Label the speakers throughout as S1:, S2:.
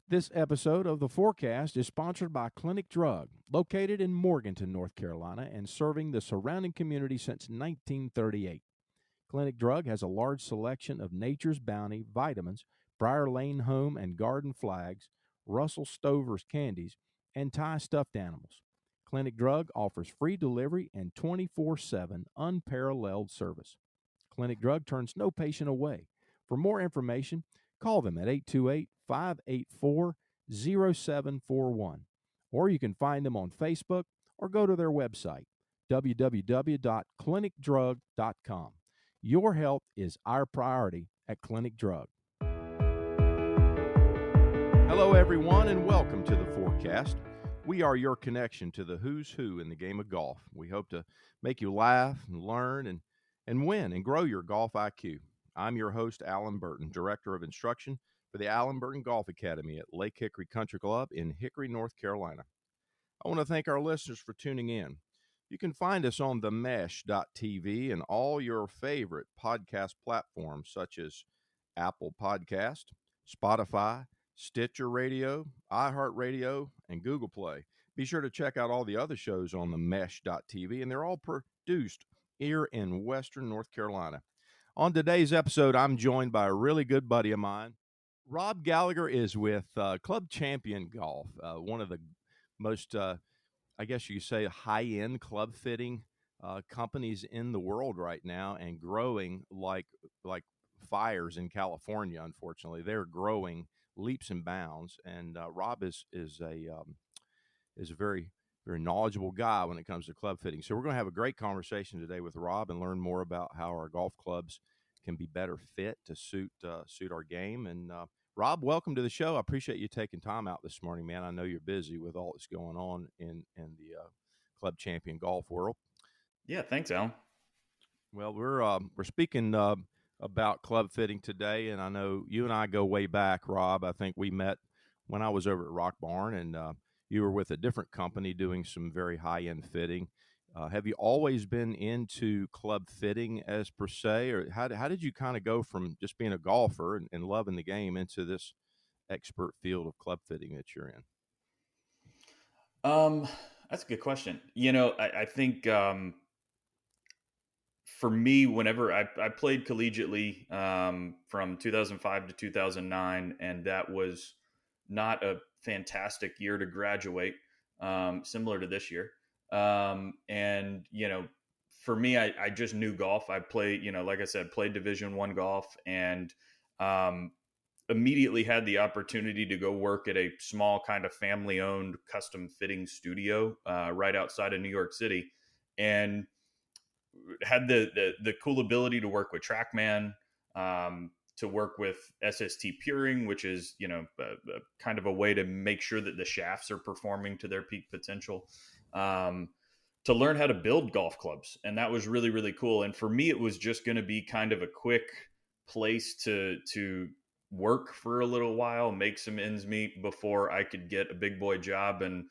S1: This episode of The Forecast is sponsored by Clinic Drug, located in Morganton, North Carolina, and serving the surrounding community since 1938. Clinic Drug has a large selection of Nature's Bounty vitamins, Briar Lane Home and Garden flags, Russell Stover's candies, and Thai stuffed animals. Clinic Drug offers free delivery and 24/7 unparalleled service. Clinic Drug turns no patient away. For more information, call them at 828-584-0741. Or you can find them on Facebook or go to their website, www.clinicdrug.com. Your health is our priority at Clinic Drug. Hello, everyone, and welcome to the Forecast. We are your connection to the who's who in the game of golf. We hope to make you laugh and learn and win and grow your golf IQ. I'm your host, Alan Burton, Director of Instruction for the Alan Burton Golf Academy at Lake Hickory Country Club in Hickory, North Carolina. I want to thank our listeners for tuning in. You can find us on themesh.tv and all your favorite podcast platforms such as Apple Podcast, Spotify, Stitcher Radio, iHeartRadio, and Google Play. Be sure to check out all the other shows on themesh.tv, and they're all produced here in Western North Carolina. On today's episode, I'm joined by a really good buddy of mine. Rob Gallagher is with Club Champion Golf, one of the most, I guess you could say, high-end club fitting companies in the world right now, and growing like fires in California. Unfortunately, they're growing leaps and bounds. And Rob is a very knowledgeable guy when it comes to club fitting. So we're going to have a great conversation today with Rob and learn more about how our golf clubs can be better fit to suit our game. And Rob, welcome to the show. I appreciate you taking time out this morning, man. I know you're busy with all that's going on in the Club Champion Golf world.
S2: Yeah, thanks, Alan.
S1: Well, we're speaking about club fitting today, and I know you and I go way back, Rob. I think we met when I was over at Rock Barn, and you were with a different company doing some very high-end fitting. Have you always been into club fitting as per se, or how did you kind of go from just being a golfer and loving the game into this expert field of club fitting that you're in?
S2: That's a good question. I think for me, whenever I played collegiately from 2005 to 2009, and that was not a fantastic year to graduate, similar to this year. And for me, I just knew golf. I played, like I said, played Division I golf, and immediately had the opportunity to go work at a small kind of family-owned custom fitting studio right outside of New York City, and had the cool ability to work with TrackMan, to work with SST Puring, which is, kind of a way to make sure that the shafts are performing to their peak potential, to learn how to build golf clubs. And that was really, really cool. And for me, it was just going to be kind of a quick place to work for a little while, make some ends meet before I could get a big boy job and,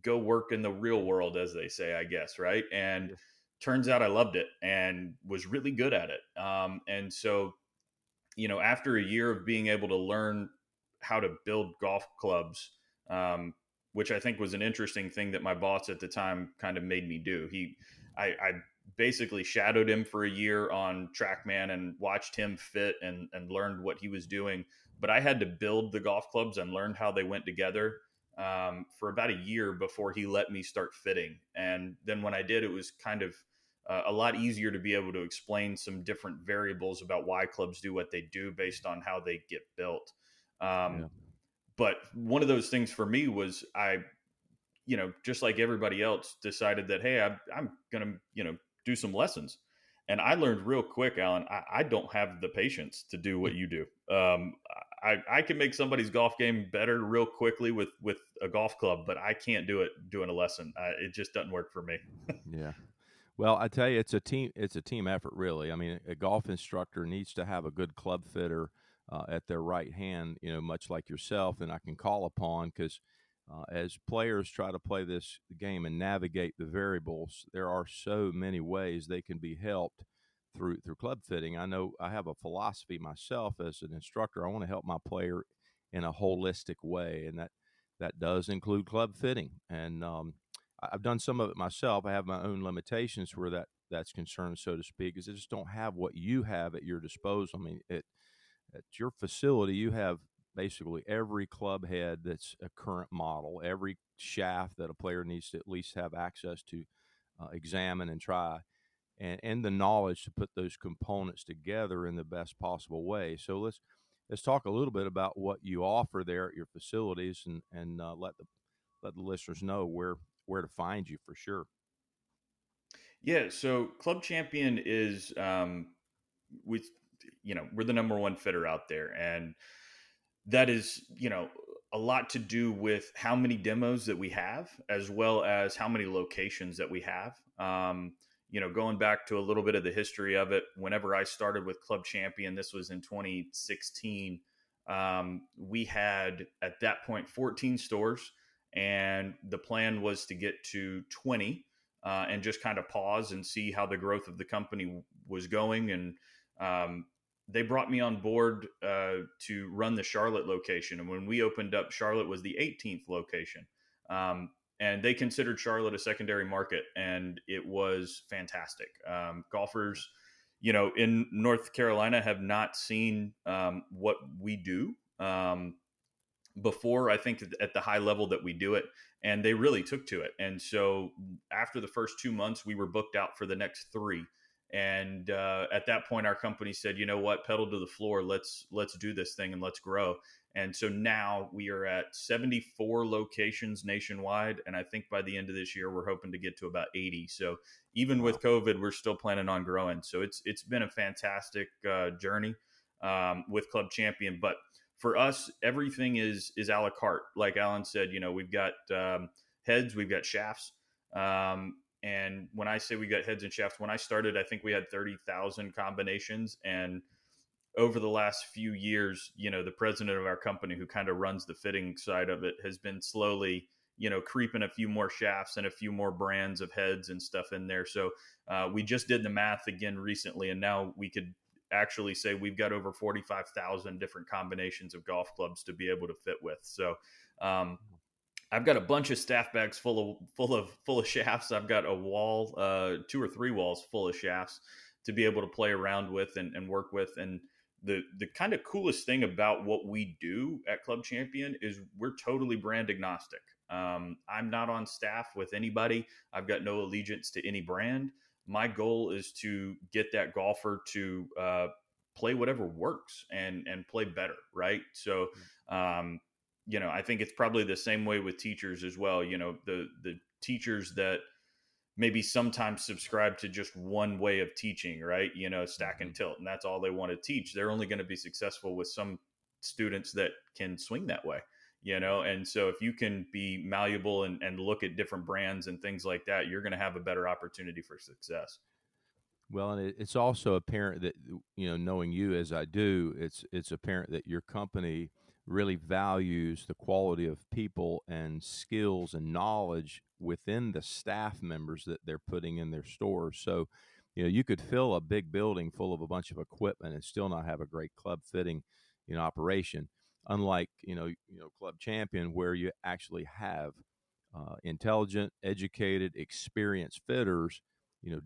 S2: go work in the real world, as they say, I guess. Right. And turns out I loved it and was really good at it. And so, after a year of being able to learn how to build golf clubs, which I think was an interesting thing that my boss at the time kind of made me do. I basically shadowed him for a year on TrackMan and watched him fit and learned what he was doing. But I had to build the golf clubs and learned how they went together for about a year before he let me start fitting. And then when I did, it was kind of a lot easier to be able to explain some different variables about why clubs do what they do based on how they get built. But one of those things for me was I, just like everybody else, decided that, hey, I'm going to, do some lessons. And I learned real quick, Alan, I don't have the patience to do what you do. I can make somebody's golf game better real quickly with a golf club, but I can't do it doing a lesson. It just doesn't work for me.
S1: Yeah. Well, I tell you, it's a team effort, really. I mean, a golf instructor needs to have a good club fitter at their right hand, much like yourself, and I can call upon, because as players try to play this game and navigate the variables, there are so many ways they can be helped through club fitting. I know I have a philosophy myself as an instructor. I want to help my player in a holistic way, and that does include club fitting. And I've done some of it myself. I have my own limitations where that's concerned, so to speak, is I just don't have what you have at your disposal. I mean, at your facility, you have basically every club head that's a current model, every shaft that a player needs to at least have access to examine and try, and the knowledge to put those components together in the best possible way. So let's talk a little bit about what you offer there at your facilities, and let the listeners know where to find you for sure.
S2: Yeah, so Club Champion is we we're the number one fitter out there, and that is a lot to do with how many demos that we have, as well as how many locations that we have. Going back to a little bit of the history of it, whenever I started with Club Champion, this was in 2016. We had at that point 14 stores, and the plan was to get to 20, and just kind of pause and see how the growth of the company was going. And they brought me on board to run the Charlotte location. And when we opened up, Charlotte was the 18th location. And they considered Charlotte a secondary market, and it was fantastic. Golfers, in North Carolina have not seen what we do before, I think, at the high level that we do it, and they really took to it. And so after the first 2 months, we were booked out for the next 3. And at that point, our company said, you know what, pedal to the floor, let's do this thing and let's grow. And so now we are at 74 locations nationwide, and I think by the end of this year, we're hoping to get to about 80. So even with COVID, we're still planning on growing. So it's been a fantastic journey with Club Champion. But for us, everything is a la carte. Like Alan said, we've got heads, we've got shafts. And when I say we got heads and shafts, when I started, I think we had 30,000 combinations. And over the last few years, the president of our company, who kind of runs the fitting side of it, has been slowly, creeping a few more shafts and a few more brands of heads and stuff in there. So we just did the math again recently, and now we could actually say we've got over 45,000 different combinations of golf clubs to be able to fit with. So I've got a bunch of staff bags full of shafts. I've got a wall, 2 or 3 walls full of shafts to be able to play around with and work with. And the kind of coolest thing about what we do at Club Champion is we're totally brand agnostic. I'm not on staff with anybody. I've got no allegiance to any brand. My goal is to get that golfer to play whatever works and play better, right? So I think it's probably the same way with teachers as well. The teachers that maybe sometimes subscribe to just one way of teaching, right? Stack and tilt, and that's all they want to teach. They're only going to be successful with some students that can swing that way, And so if you can be malleable and look at different brands and things like that, you're going to have a better opportunity for success.
S1: Well, and it's also apparent that, knowing you as I do, it's apparent that your company really values the quality of people and skills and knowledge within the staff members that they're putting in their stores. So, you could fill a big building full of a bunch of equipment and still not have a great club fitting, operation. Unlike, Club Champion, where you actually have intelligent, educated, experienced fitters,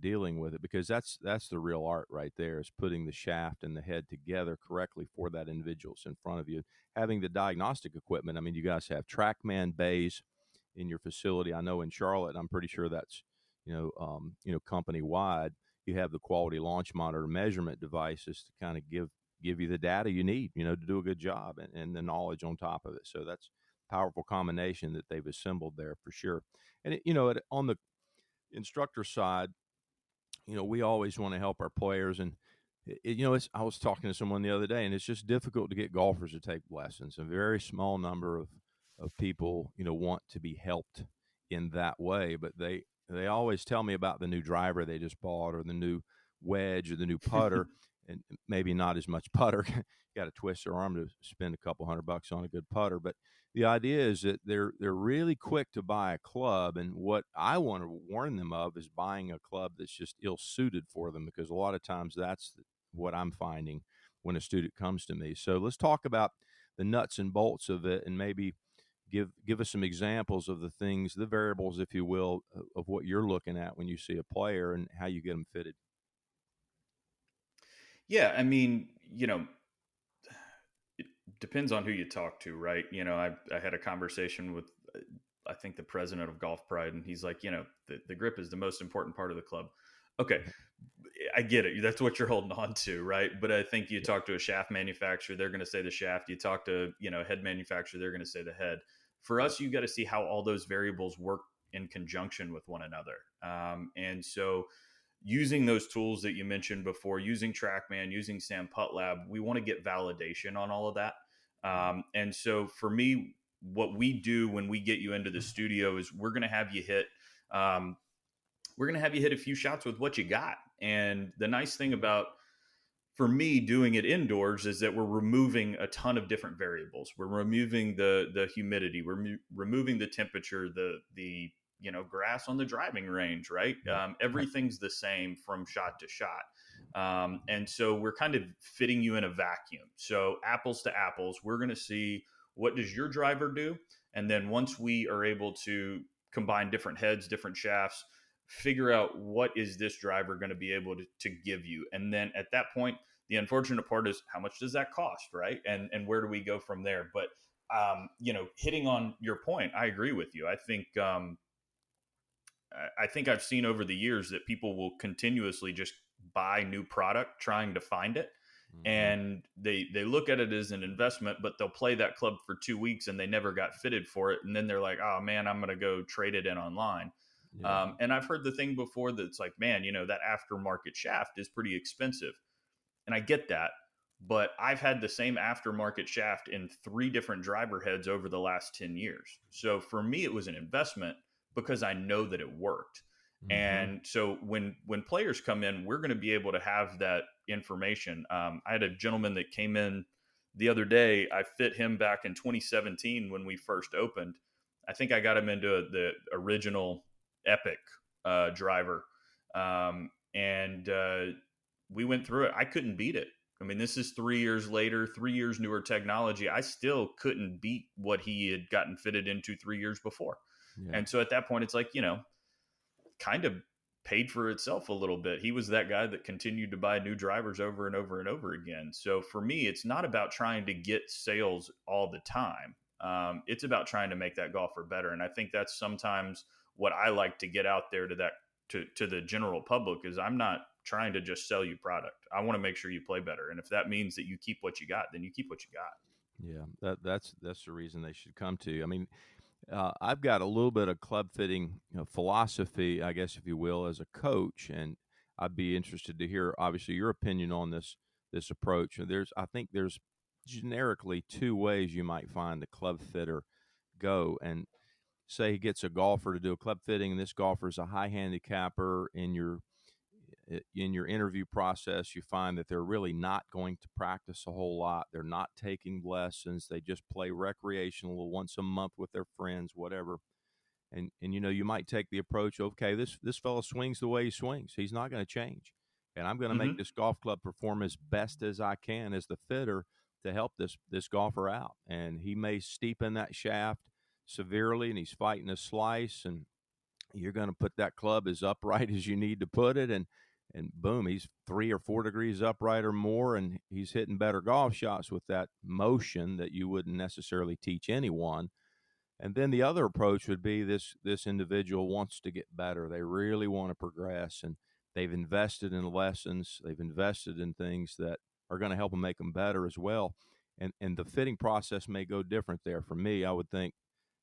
S1: dealing with it, because that's the real art right there, is putting the shaft and the head together correctly for that individual that's in front of you. Having the diagnostic equipment, I mean, you guys have TrackMan bays in your facility. I know in Charlotte, I'm pretty sure that's company wide. You have the quality launch monitor measurement devices to kind of give you the data you need, to do a good job, and the knowledge on top of it. So that's a powerful combination that they've assembled there for sure. And on the instructor side, we always want to help our players. And, I was talking to someone the other day, and it's just difficult to get golfers to take lessons. A very small number of people, want to be helped in that way. But they always tell me about the new driver they just bought, or the new wedge, or the new putter, and maybe not as much putter. Got to twist their arm to spend a couple $100 on a good putter. But the idea is that they're really quick to buy a club, and what I want to warn them of is buying a club that's just ill-suited for them, because a lot of times that's what I'm finding when a student comes to me. So let's talk about the nuts and bolts of it, and maybe give us some examples of the things, the variables, if you will, of what you're looking at when you see a player and how you get them fitted.
S2: Yeah, I mean, it depends on who you talk to, right? I had a conversation with, I think, the president of Golf Pride, and he's like, the grip is the most important part of the club. Okay, I get it. That's what you're holding on to, right? But I think you
S1: Yeah.
S2: talk to a shaft manufacturer, they're going to say the shaft. You talk to, head manufacturer, they're going to say the head. For
S1: Right.
S2: us, you got to see how all those variables work in conjunction with one another. And so using those tools that you mentioned before, using TrackMan, using Sam Putt Lab, we want to get validation on all of that.
S1: Right.
S2: And so for me, what we do when we get you into the studio is we're going to have you hit um, we're going to have you hit a few shots with what you got. And the nice thing about, for me, doing it indoors is that we're removing a ton of different variables. We're removing the humidity, we're removing the temperature, the grass on the driving range, right?
S1: Right. Right.
S2: Everything's the same from shot to shot. And so we're kind of fitting you in a vacuum. So apples to apples, we're going to see, what does your driver do? And then once we are able to combine different heads, different shafts, figure out what is this driver going to be able to give you. And then at that point, the unfortunate part is, how much does that cost, right? And where do we go from there? But hitting on your point, I agree with you. I think I've seen over the years that people will continuously just buy new product trying to find it.
S1: Mm-hmm.
S2: And they look at it as an investment, but they'll play that club for 2 weeks and they never got fitted for it. And then they're like, oh man, I'm going to go trade it in online.
S1: Yeah.
S2: And I've heard the thing before that's like, man, that aftermarket shaft is pretty expensive. And I get that. But I've had the same aftermarket shaft in 3 different driver heads over the last 10 years. So for me, it was an investment because I know that it worked.
S1: Mm-hmm.
S2: And so when players come in, we're going to be able to have that information. I had a gentleman that came in the other day. I fit him back in 2017 when we first opened. I think I got him into the original Epic driver. And we went through it. I couldn't beat it. I mean, this is 3 years later, 3 years newer technology. I still couldn't beat what he had gotten fitted into 3 years before.
S1: Yeah.
S2: And so at that point, it's like, kind of paid for itself a little bit. He was that guy that continued to buy new drivers over and over and over again. So for me, it's not about trying to get sales all the time. It's about trying to make that golfer better. And I think that's sometimes what I like to get out there to the general public is, I'm not trying to just sell you product. I want to make sure you play better. And if that means that you keep what you got, then you keep what you got.
S1: Yeah. That's the reason they should come to you. I mean, I've got a little bit of club fitting, philosophy, I guess, if you will, as a coach, and I'd be interested to hear, obviously, your opinion on this approach. I think there's generically two ways you might find the club fitter go. And say he gets a golfer to do a club fitting, and this golfer is a high handicapper. In your interview process, you find that they're really not going to practice a whole lot. They're not taking lessons. They just play recreational once a month with their friends, whatever. And you might take the approach, okay, this fellow swings the way he swings. He's not going to change. And I'm going to make
S2: Mm-hmm.
S1: this golf club perform as best as I can as the fitter to help this golfer out. And he may steepen that shaft severely, and he's fighting a slice, and you're going to put that club as upright as you need to put it, and boom, he's 3 or 4 degrees upright or more, and he's hitting better golf shots with that motion that you wouldn't necessarily teach anyone. And then the other approach would be, this individual wants to get better. They really want to progress, and they've invested in lessons. They've invested in things that are going to help them make them better as well. And the fitting process may go different there. For me, I would think,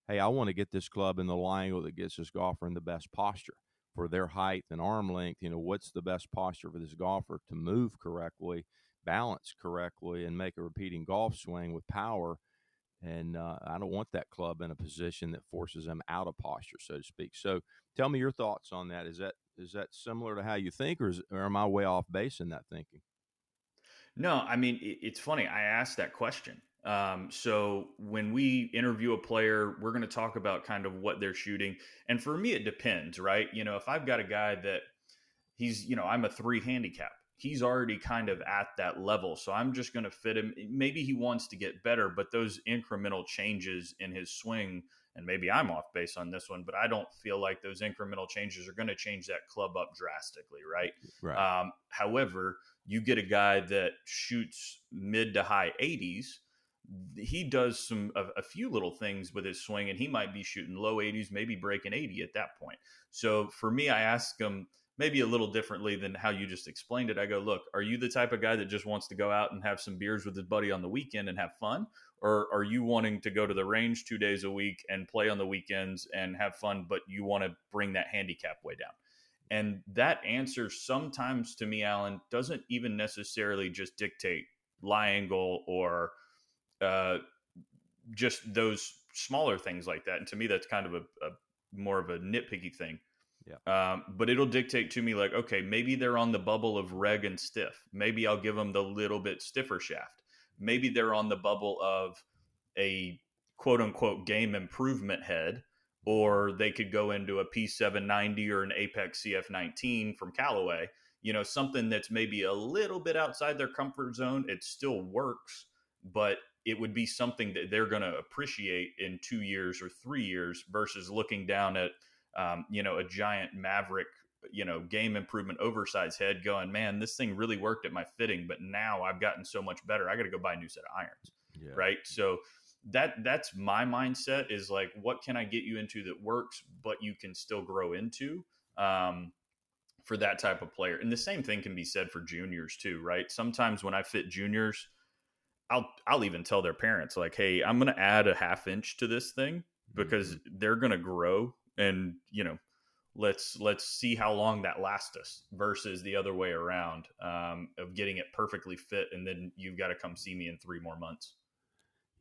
S1: hey, I want to get this club in the angle that gets this golfer in the best posture for their height and arm length. What's the best posture for this golfer to move correctly, balance correctly, and make a repeating golf swing with power. And I don't want that club in a position that forces them out of posture, so to speak. So tell me your thoughts on that. Is that similar to how you think, or am I way off base in that thinking?
S2: No, I mean, it's funny. I asked that question. So when we interview a player, we're going to talk about kind of what they're shooting. And for me, it depends, right? If I've got a guy that I'm a 3 handicap, he's already kind of at that level. So I'm just going to fit him. Maybe he wants to get better, but those incremental changes in his swing, and maybe I'm off base on this one, but I don't feel like those incremental changes are going to change that club up drastically, right?
S1: Right.
S2: However, you get a guy that shoots mid to high 80s. He does a few little things with his swing, and he might be shooting low 80s, maybe breaking 80 at that point. So for me, I ask him maybe a little differently than how you just explained it. I go, look, are you the type of guy that just wants to go out and have some beers with his buddy on the weekend and have fun? Or are you wanting to go to the range 2 days a week and play on the weekends and have fun, but you want to bring that handicap way down? And that answer sometimes to me, Alan, doesn't even necessarily just dictate lie angle or just those smaller things like that. And to me, that's kind of a more of a nitpicky thing.
S1: Yeah.
S2: But it'll dictate to me like, okay, maybe they're on the bubble of reg and stiff. Maybe I'll give them the little bit stiffer shaft. Maybe they're on the bubble of a quote unquote game improvement head, or they could go into a P790 or an Apex CF19 from Callaway, something that's maybe a little bit outside their comfort zone. It still works, but it would be something that they're going to appreciate in 2 years or 3 years versus looking down at, a giant Maverick, game improvement oversized head going, man, this thing really worked at my fitting, but now I've gotten so much better. I got to go buy a new set of irons.
S1: Yeah.
S2: Right. So that's my mindset is like, what can I get you into that works, but you can still grow into, for that type of player. And the same thing can be said for juniors too, right? Sometimes when I fit juniors, I'll even tell their parents like, hey, I'm going to add a half inch to this thing because they're going to grow, and let's see how long that lasts us versus the other way around, of getting it perfectly fit and then you've got to come see me in 3 more months.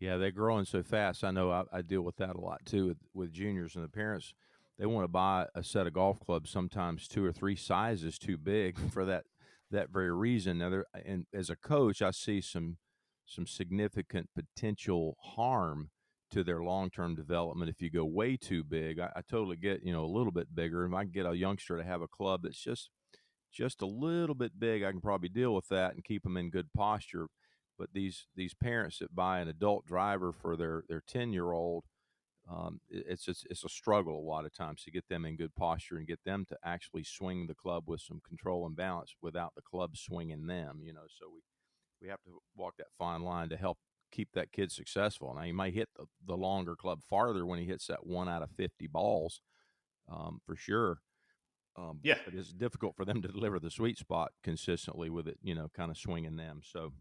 S1: Yeah, they're growing so fast. I know I deal with that a lot too with juniors, and the parents, they want to buy a set of golf clubs sometimes 2 or 3 sizes too big for that very reason. Now, and as a coach, I see some significant potential harm to their long-term development if you go way too big. I totally get, a little bit bigger. If I can get a youngster to have a club that's just a little bit big, I can probably deal with that and keep them in good posture. But these parents that buy an adult driver for their 10-year-old, it's a struggle a lot of times to get them in good posture and get them to actually swing the club with some control and balance without the club swinging them. So we have to walk that fine line to help keep that kid successful. Now, he might hit the longer club farther when he hits that 1 out of 50 balls, for sure.
S2: Yeah.
S1: But it's difficult for them to deliver the sweet spot consistently with it, kind of swinging them. So,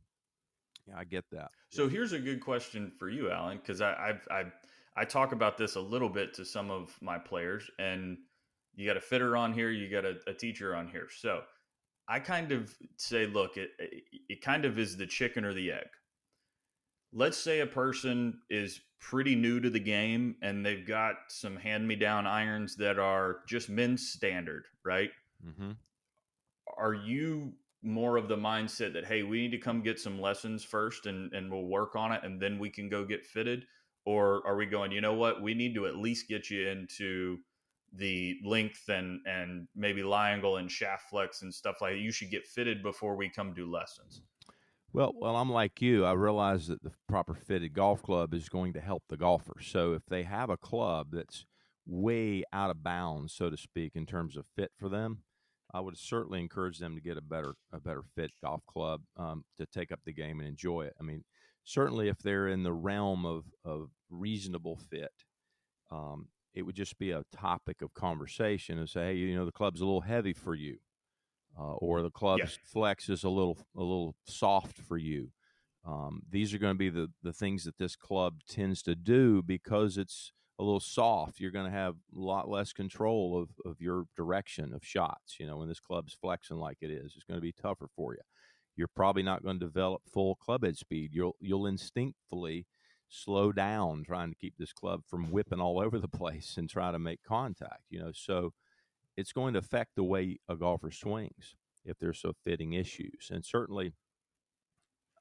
S1: yeah, I get that.
S2: So here's a good question for you, Alan, because I talk about this a little bit to some of my players, and you got a fitter on here, you got a teacher on here. So I kind of say, look, it kind of is the chicken or the egg. Let's say a person is pretty new to the game and they've got some hand-me-down irons that are just men's standard, right?
S1: Mm-hmm.
S2: Are you more of the mindset that, hey, we need to come get some lessons first and we'll work on it and then we can go get fitted? Or are we going, you know what, we need to at least get you into the length and maybe lie angle and shaft flex and stuff like that. You should get fitted before we come do lessons?
S1: Well, I'm like you. I realize that the proper fitted golf club is going to help the golfer. So if they have a club that's way out of bounds, so to speak, in terms of fit for them, I would certainly encourage them to get a better fit golf club, to take up the game and enjoy it. I mean, certainly if they're in the realm of reasonable fit, it would just be a topic of conversation and say, hey, the club's a little heavy for you. Or the club's flex is a little soft for you. These are going to be the things that this club tends to do because it's a little soft. You're going to have a lot less control of your direction of shots. When this club's flexing like it is, it's going to be tougher for you. You're probably not going to develop full club head speed. You'll instinctively slow down trying to keep this club from whipping all over the place and try to make contact. So it's going to affect the way a golfer swings if there's some fitting issues. And certainly,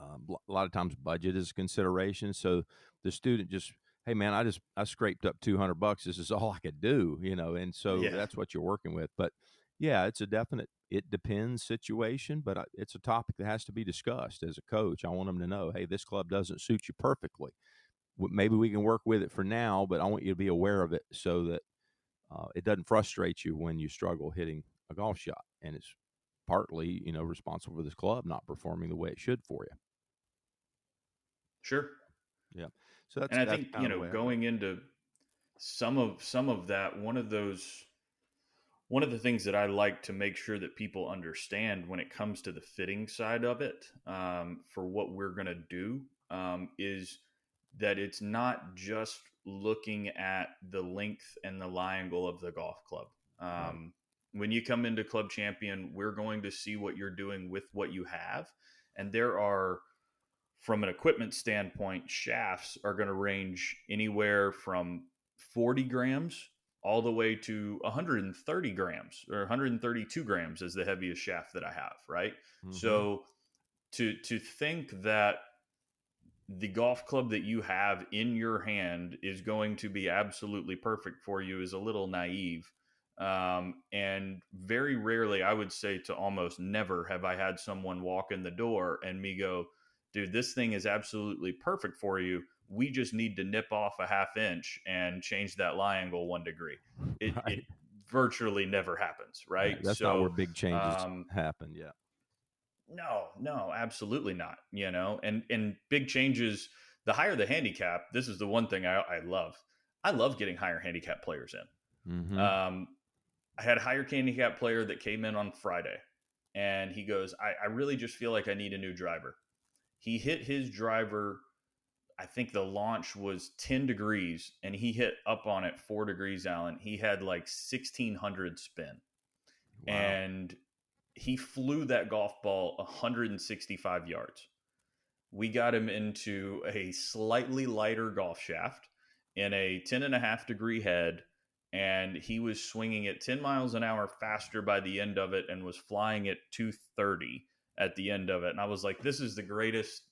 S1: a lot of times budget is a consideration. So the student just, hey man, I scraped up $200. This is all I could do, and so that's what you're working with. But yeah, it's a definite it depends situation, but it's a topic that has to be discussed as a coach. I want them to know, hey, this club doesn't suit you perfectly. Maybe we can work with it for now, but I want you to be aware of it so that it doesn't frustrate you when you struggle hitting a golf shot. And it's partly, responsible for this club not performing the way it should for you.
S2: Sure.
S1: Yeah. So that's
S2: And I
S1: that's
S2: think,
S1: kind of the way I do it.
S2: going into some of that, one of the things that I like to make sure that people understand when it comes to the fitting side of it, for what we're going to do, is that it's not just looking at the length and the lie angle of the golf club.
S1: Right.
S2: When you come into Club Champion, we're going to see what you're doing with what you have. And there are, from an equipment standpoint, shafts are going to range anywhere from 40 grams all the way to 130 grams, or 132 grams is the heaviest shaft that I have, right?
S1: Mm-hmm.
S2: So to think that the golf club that you have in your hand is going to be absolutely perfect for you is a little naive. And very rarely, I would say to almost never, have I had someone walk in the door and me go, dude, this thing is absolutely perfect for you. We just need to nip off a half inch and change that lie angle 1 degree. It
S1: Right.
S2: virtually never happens,
S1: Right.
S2: right?
S1: That's not where
S2: So,
S1: big changes happen. Yeah.
S2: no, absolutely not. And big changes. The higher the handicap, this is the one thing I love. I love getting higher handicap players in.
S1: Mm-hmm.
S2: I had a higher handicap player that came in on Friday, and he goes, I really just feel like I need a new driver. He hit his driver. I think the launch was 10 degrees, and he hit up on it 4 degrees, Alan. He had like 1,600 spin.
S1: Wow.
S2: And he flew that golf ball 165 yards. We got him into a slightly lighter golf shaft in a 10.5 degree head, and he was swinging at 10 miles an hour faster by the end of it and was flying at 230 at the end of it. And I was like, this is the greatest,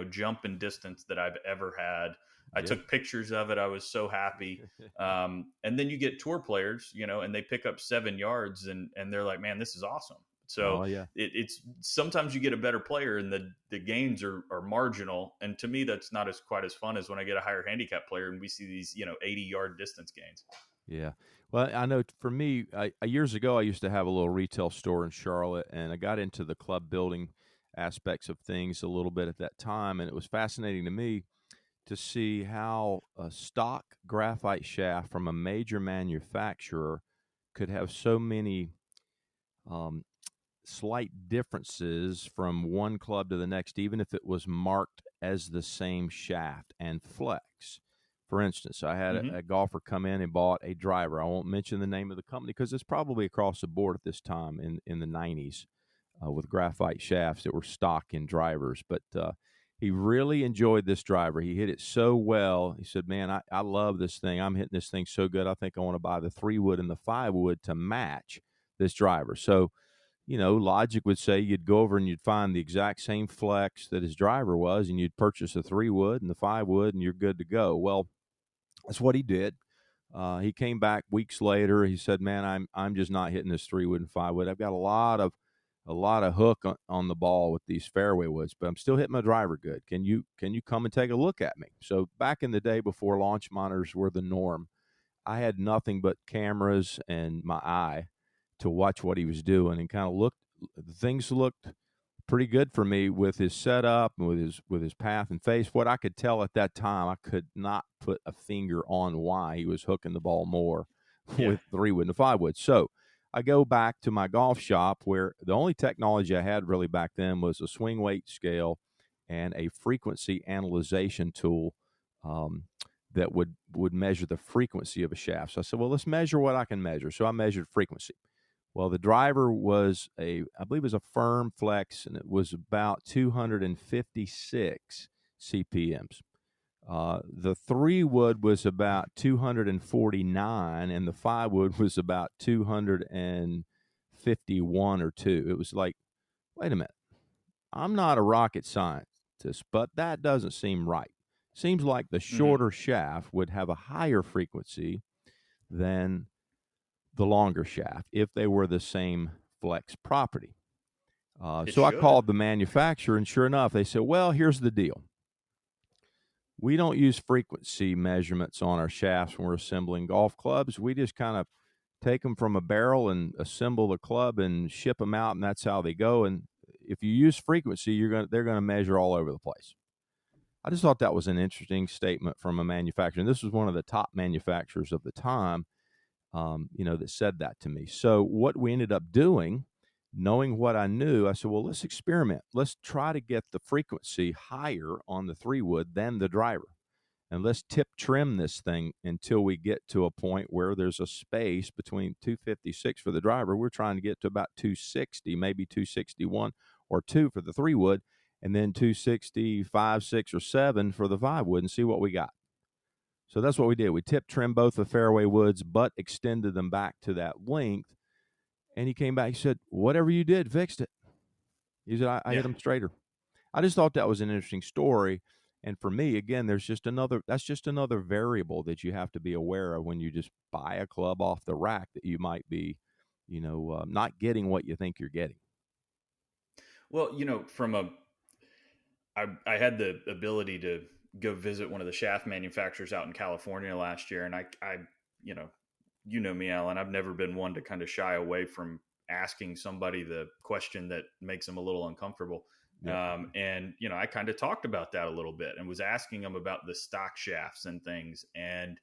S2: jump in distance that I've ever had. I
S1: Yeah.
S2: took pictures of it. I was so happy. And then you get tour players, and they pick up 7 yards, and they're like, man, this is awesome. So
S1: Oh yeah.
S2: it's sometimes you get a better player and the gains are marginal. And to me, that's not quite as fun as when I get a higher handicap player and we see these, 80-yard distance gains.
S1: Yeah. Well, I know for me, years ago, I used to have a little retail store in Charlotte, and I got into the club building aspects of things a little bit at that time, and it was fascinating to me to see how a stock graphite shaft from a major manufacturer could have so many um, slight differences from one club to the next, even if it was marked as the same shaft and flex. For instance, I had
S2: Mm-hmm.
S1: a golfer come in and bought a driver. I won't mention the name of the company because it's probably across the board at this time in the 90s with graphite shafts that were stock in drivers. But he really enjoyed this driver. He hit it so well. He said, man, I love this thing. I'm hitting this thing so good. I think I want to buy the 3-wood and the 5-wood to match this driver. So, logic would say you'd go over and you'd find the exact same flex that his driver was, and you'd purchase a 3-wood and the 5-wood, and you're good to go. Well, that's what he did. He came back weeks later. He said, "Man, I'm just not hitting this 3-wood and 5-wood. I've got a lot of hook on the ball with these fairway woods, but I'm still hitting my driver good. Can you come and take a look at me?" So back in the day before launch monitors were the norm, I had nothing but cameras and my eye to watch what he was doing, and kind of things looked pretty good for me with his setup and with his path and face. What I could tell at that time, I could not put a finger on why he was hooking the ball more
S2: Yeah.
S1: with 3-wood and 5-wood. So I go back to my golf shop where the only technology I had really back then was a swing weight scale and a frequency analyzation tool that would measure the frequency of a shaft. So I said, well, let's measure what I can measure. So I measured frequency. Well, the driver was I believe it was a firm flex, and it was about 256 CPMs. The 3-wood was about 249, and the 5-wood was about 251 or 2. It was like, wait a minute, I'm not a rocket scientist, but that doesn't seem right. Seems like the
S2: Mm-hmm.
S1: shorter shaft would have a higher frequency than the longer shaft if they were the same flex property.
S2: It
S1: So I
S2: should.
S1: called the manufacturer, and sure enough, they said, well, here's the deal. We don't use frequency measurements on our shafts when we're assembling golf clubs. We just kind of take them from a barrel and assemble the club and ship them out, and that's how they go. And if you use frequency, they're going to measure all over the place. I just thought that was an interesting statement from a manufacturer. And this was one of the top manufacturers of the time, that said that to me. So what we ended up doing, knowing what I knew, I said, well, let's experiment. Let's try to get the frequency higher on the 3-wood than the driver. And let's tip trim this thing until we get to a point where there's a space between 256 for the driver. We're trying to get to about 260, maybe 261 or 2 for the 3-wood, and then 265, 6, or 7 for the 5-wood, and see what we got. So that's what we did. We tip trimmed both the fairway woods, but extended them back to that length. And he came back, he said, whatever you did, fixed it. He said, I hit them straighter. I just thought that was an interesting story. And for me, again, that's just another variable that you have to be aware of when you just buy a club off the rack, that you might be, not getting what you think you're getting.
S2: Well, I had the ability to go visit one of the shaft manufacturers out in California last year. And you know me, Alan, I've never been one to kind of shy away from asking somebody the question that makes them a little uncomfortable.
S1: Yeah.
S2: I kind of talked about that a little bit and was asking them about the stock shafts and things. And,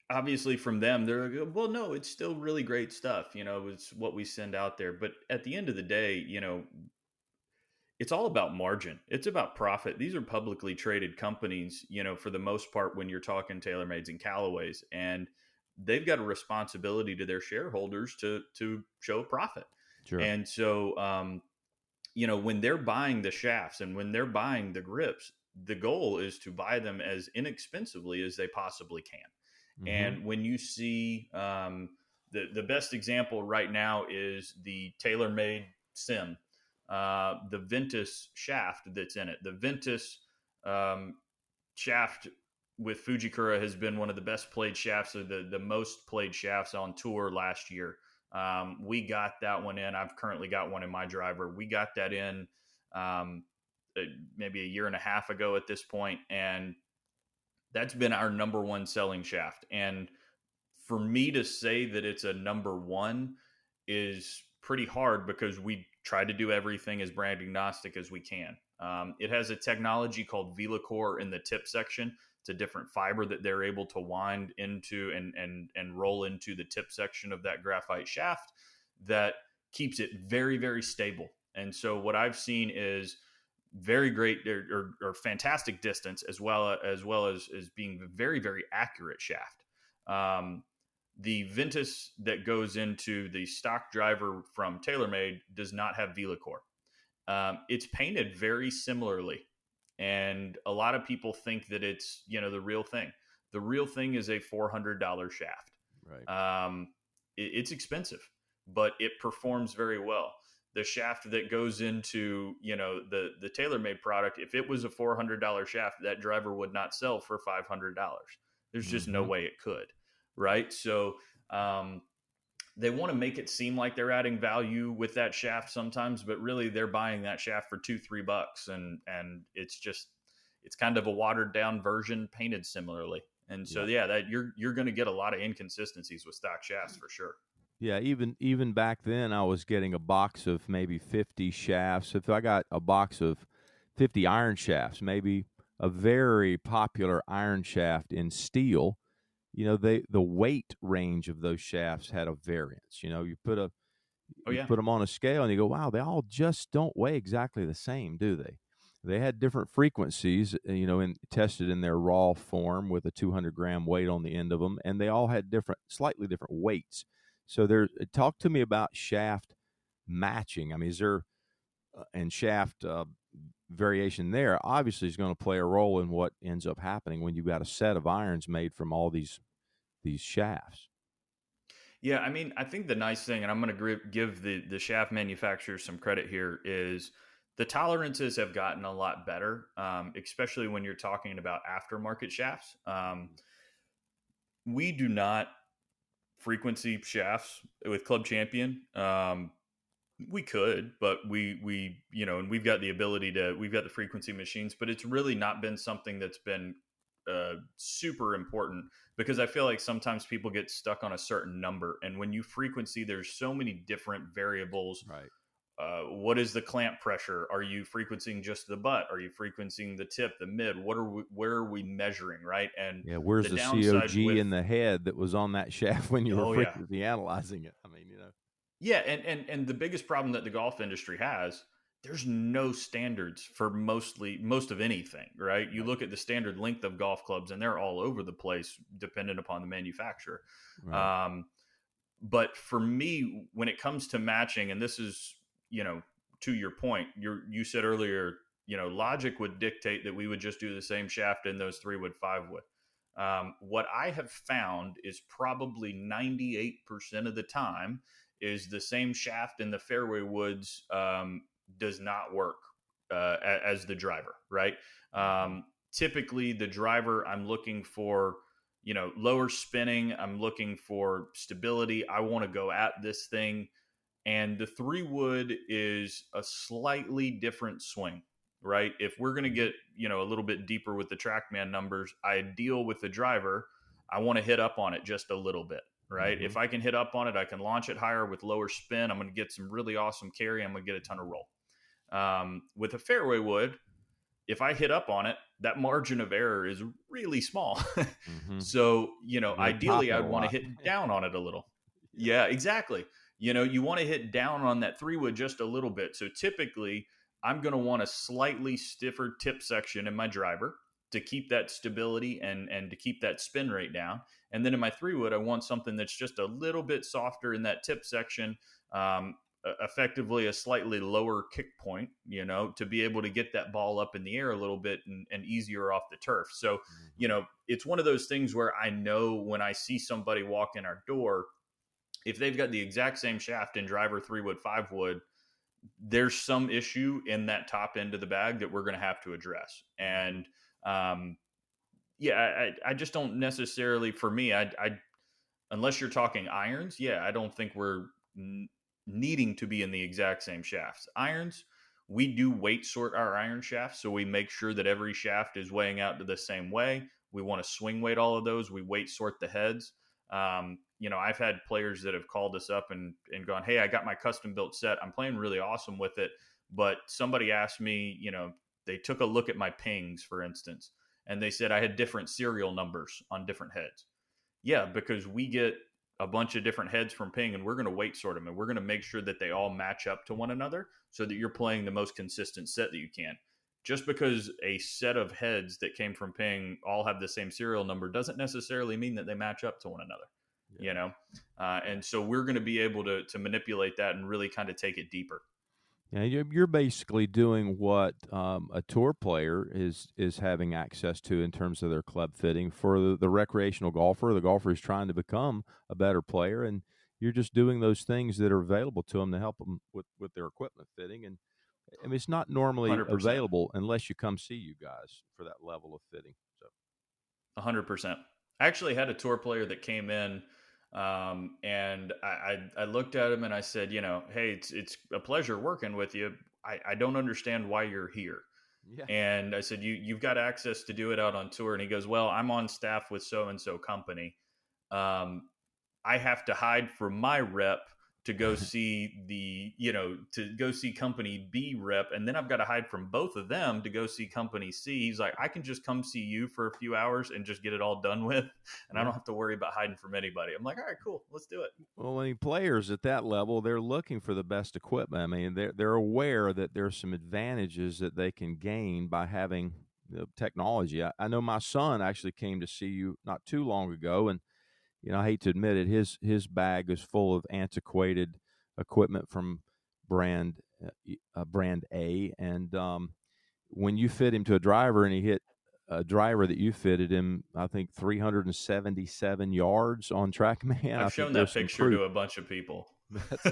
S2: obviously from them, they're like, well, no, it's still really great stuff. It's what we send out there. But at the end of the day, it's all about margin. It's about profit. These are publicly traded companies, for the most part, when you're talking TaylorMades and Callaways, and they've got a responsibility to their shareholders to show a profit.
S1: Sure.
S2: And so, when they're buying the shafts and when they're buying the grips, the goal is to buy them as inexpensively as they possibly can.
S1: Mm-hmm.
S2: And when you see the best example right now is the TaylorMade Sim, the Ventus shaft that's in it. The Ventus shaft with Fujikura has been one of the best played shafts, or the most played shafts on tour last year. We got that one in. I've currently got one in my driver. We got that in maybe a year and a half ago at this point, and that's been our number one selling shaft. And for me to say that it's a number one is pretty hard, because we try to do everything as brand agnostic as we can. It has a technology called VelaCore in the tip section. It's a different fiber that they're able to wind into and roll into the tip section of that graphite shaft that keeps it very, very stable. And so what I've seen is very great or fantastic distance, as well as being very, very accurate shaft. The Ventus that goes into the stock driver from TaylorMade does not have VelaCore. It's painted very similarly, and a lot of people think that it's the real thing. The real thing is a $400 shaft.
S1: Right.
S2: It's expensive, but it performs very well. The shaft that goes into the TaylorMade product, if it was a $400 shaft, that driver would not sell for $500. There's just no way it could, right? So they want to make it seem like they're adding value with that shaft sometimes, but really they're buying that shaft for $2-3, and it's kind of a watered down version painted similarly. And so that you're going to get a lot of inconsistencies with stock shafts for sure.
S1: Yeah, even back then, I was getting a box of maybe 50 shafts. If I got a box of 50 iron shafts, maybe a very popular iron shaft in steel, the weight range of those shafts had a variance. You put them on a scale and you go, wow, they all just don't weigh exactly the same, do they? They had different frequencies, tested in their raw form with a 200-gram weight on the end of them, and they all had slightly different weights. So talk to me about shaft matching. I mean, is there and shaft variation there obviously is going to play a role in what ends up happening when you've got a set of irons made from all these shafts.
S2: Yeah, I mean, I think the nice thing, and I'm going to give the shaft manufacturers some credit here, is the tolerances have gotten a lot better, especially when you're talking about aftermarket shafts. We do not frequency shafts with Club Champion. We could, but we and we've got the ability to, we've got the frequency machines, but it's really not been something that's been super important, because I feel like sometimes people get stuck on a certain number, and when you frequency, there's so many different variables.
S1: Right.
S2: What is the clamp pressure? Are you frequencing just the butt? Are you frequencing the tip, the mid? Where are we measuring, right? And
S1: Yeah, where's
S2: the
S1: the
S2: downside
S1: COG
S2: with,
S1: in the head that was on that shaft when you were
S2: oh yeah,
S1: frequency analyzing it? I mean,
S2: yeah, and the biggest problem that the golf industry has, there's no standards for most of anything, right? You
S1: right,
S2: look at the standard length of golf clubs, and they're all over the place, dependent upon the manufacturer.
S1: right.
S2: Um, but for me, when it comes to matching, and this is, to your point, you said earlier, logic would dictate that we would just do the same shaft in those 3-wood, 5-wood. What I have found is probably 98% of the time is the same shaft in the fairway woods does not work as the driver, right?
S1: Mm-hmm.
S2: Typically, the driver, I'm looking for, lower spinning. I'm looking for stability. I want to go at this thing. And the 3-wood is a slightly different swing, right? If we're going to
S1: Mm-hmm.
S2: get, a little bit deeper with the TrackMan numbers, I deal with the driver. I want to hit up on it just a little bit, right?
S1: Mm-hmm.
S2: If I can hit up on it, I can launch it higher with lower spin. I'm going to get some really awesome carry. I'm going to get a ton of roll. With a fairway wood, if I hit up on it, that margin of error is really small.
S1: Mm-hmm.
S2: So,
S1: You're going to top
S2: ideally,
S1: it a
S2: I'd want to
S1: lot.
S2: hit down on it a little.
S1: Yeah.
S2: Yeah, exactly. You want to hit down on that 3-wood just a little bit. So typically, I'm going to want a slightly stiffer tip section in my driver to keep that stability and to keep that spin rate down. And then in my 3-wood, I want something that's just a little bit softer in that tip section. Effectively a slightly lower kick point, to be able to get that ball up in the air a little bit and easier off the turf. So,
S1: Mm-hmm.
S2: it's one of those things where I know when I see somebody walk in our door, if they've got the exact same shaft in driver, 3-wood, 5-wood, there's some issue in that top end of the bag that we're going to have to address.
S1: Mm-hmm.
S2: And, I just don't necessarily, for me, I unless you're talking irons, I don't think we're needing to be in the exact same shafts. Irons, we do weight sort our iron shafts, so we make sure that every shaft is weighing out to the same way. We want to swing weight all of those. We weight sort the heads. I've had players that have called us up and gone, "Hey, I got my custom built set. I'm playing really awesome with it, but somebody asked me, they took a look at my pings, for instance, and they said I had different serial numbers on different heads." Yeah, because we get a bunch of different heads from Ping, and we're going to weight sort them, and we're going to make sure that they all match up to one another so that you're playing the most consistent set that you can. Just because a set of heads that came from Ping all have the same serial number doesn't necessarily mean that they match up to one another, you
S1: Yeah.
S2: know? And so we're going to be able to manipulate that and really kind of take it deeper.
S1: Yeah, you're basically doing what a tour player is having access to in terms of their club fitting for the recreational golfer. The golfer is trying to become a better player, and you're just doing those things that are available to them to help them with their equipment fitting. And I mean, it's not normally
S2: 100%.
S1: available unless you come see you guys for that level of fitting. So
S2: 100%. I actually had a tour player that came in, and I looked at him and I said, hey, it's a pleasure working with you. I don't understand why you're here.
S1: yeah,
S2: And I said, you've got access to do it out on tour. And he goes, well, I'm on staff with so and so company. Um, I have to hide from my rep to go see to go see company B rep. And then I've got to hide from both of them to go see company C. He's like, I can just come see you for a few hours and just get it all done with. And I
S1: yeah.
S2: don't have to worry about hiding from anybody. I'm like, all right, cool. Let's do it.
S1: Well, I mean, players at that level, they're looking for the best equipment. I mean, they're aware that there's some advantages that they can gain by having technology. I know my son actually came to see you not too long ago, and I hate to admit it, his bag is full of antiquated equipment from brand brand A, and when you fit him to a driver and he hit a driver that you fitted him, I think 377 yards on TrackMan. I
S2: I've
S1: think
S2: shown
S1: there's
S2: that
S1: some
S2: picture
S1: proof.
S2: to a bunch of people.
S1: That's,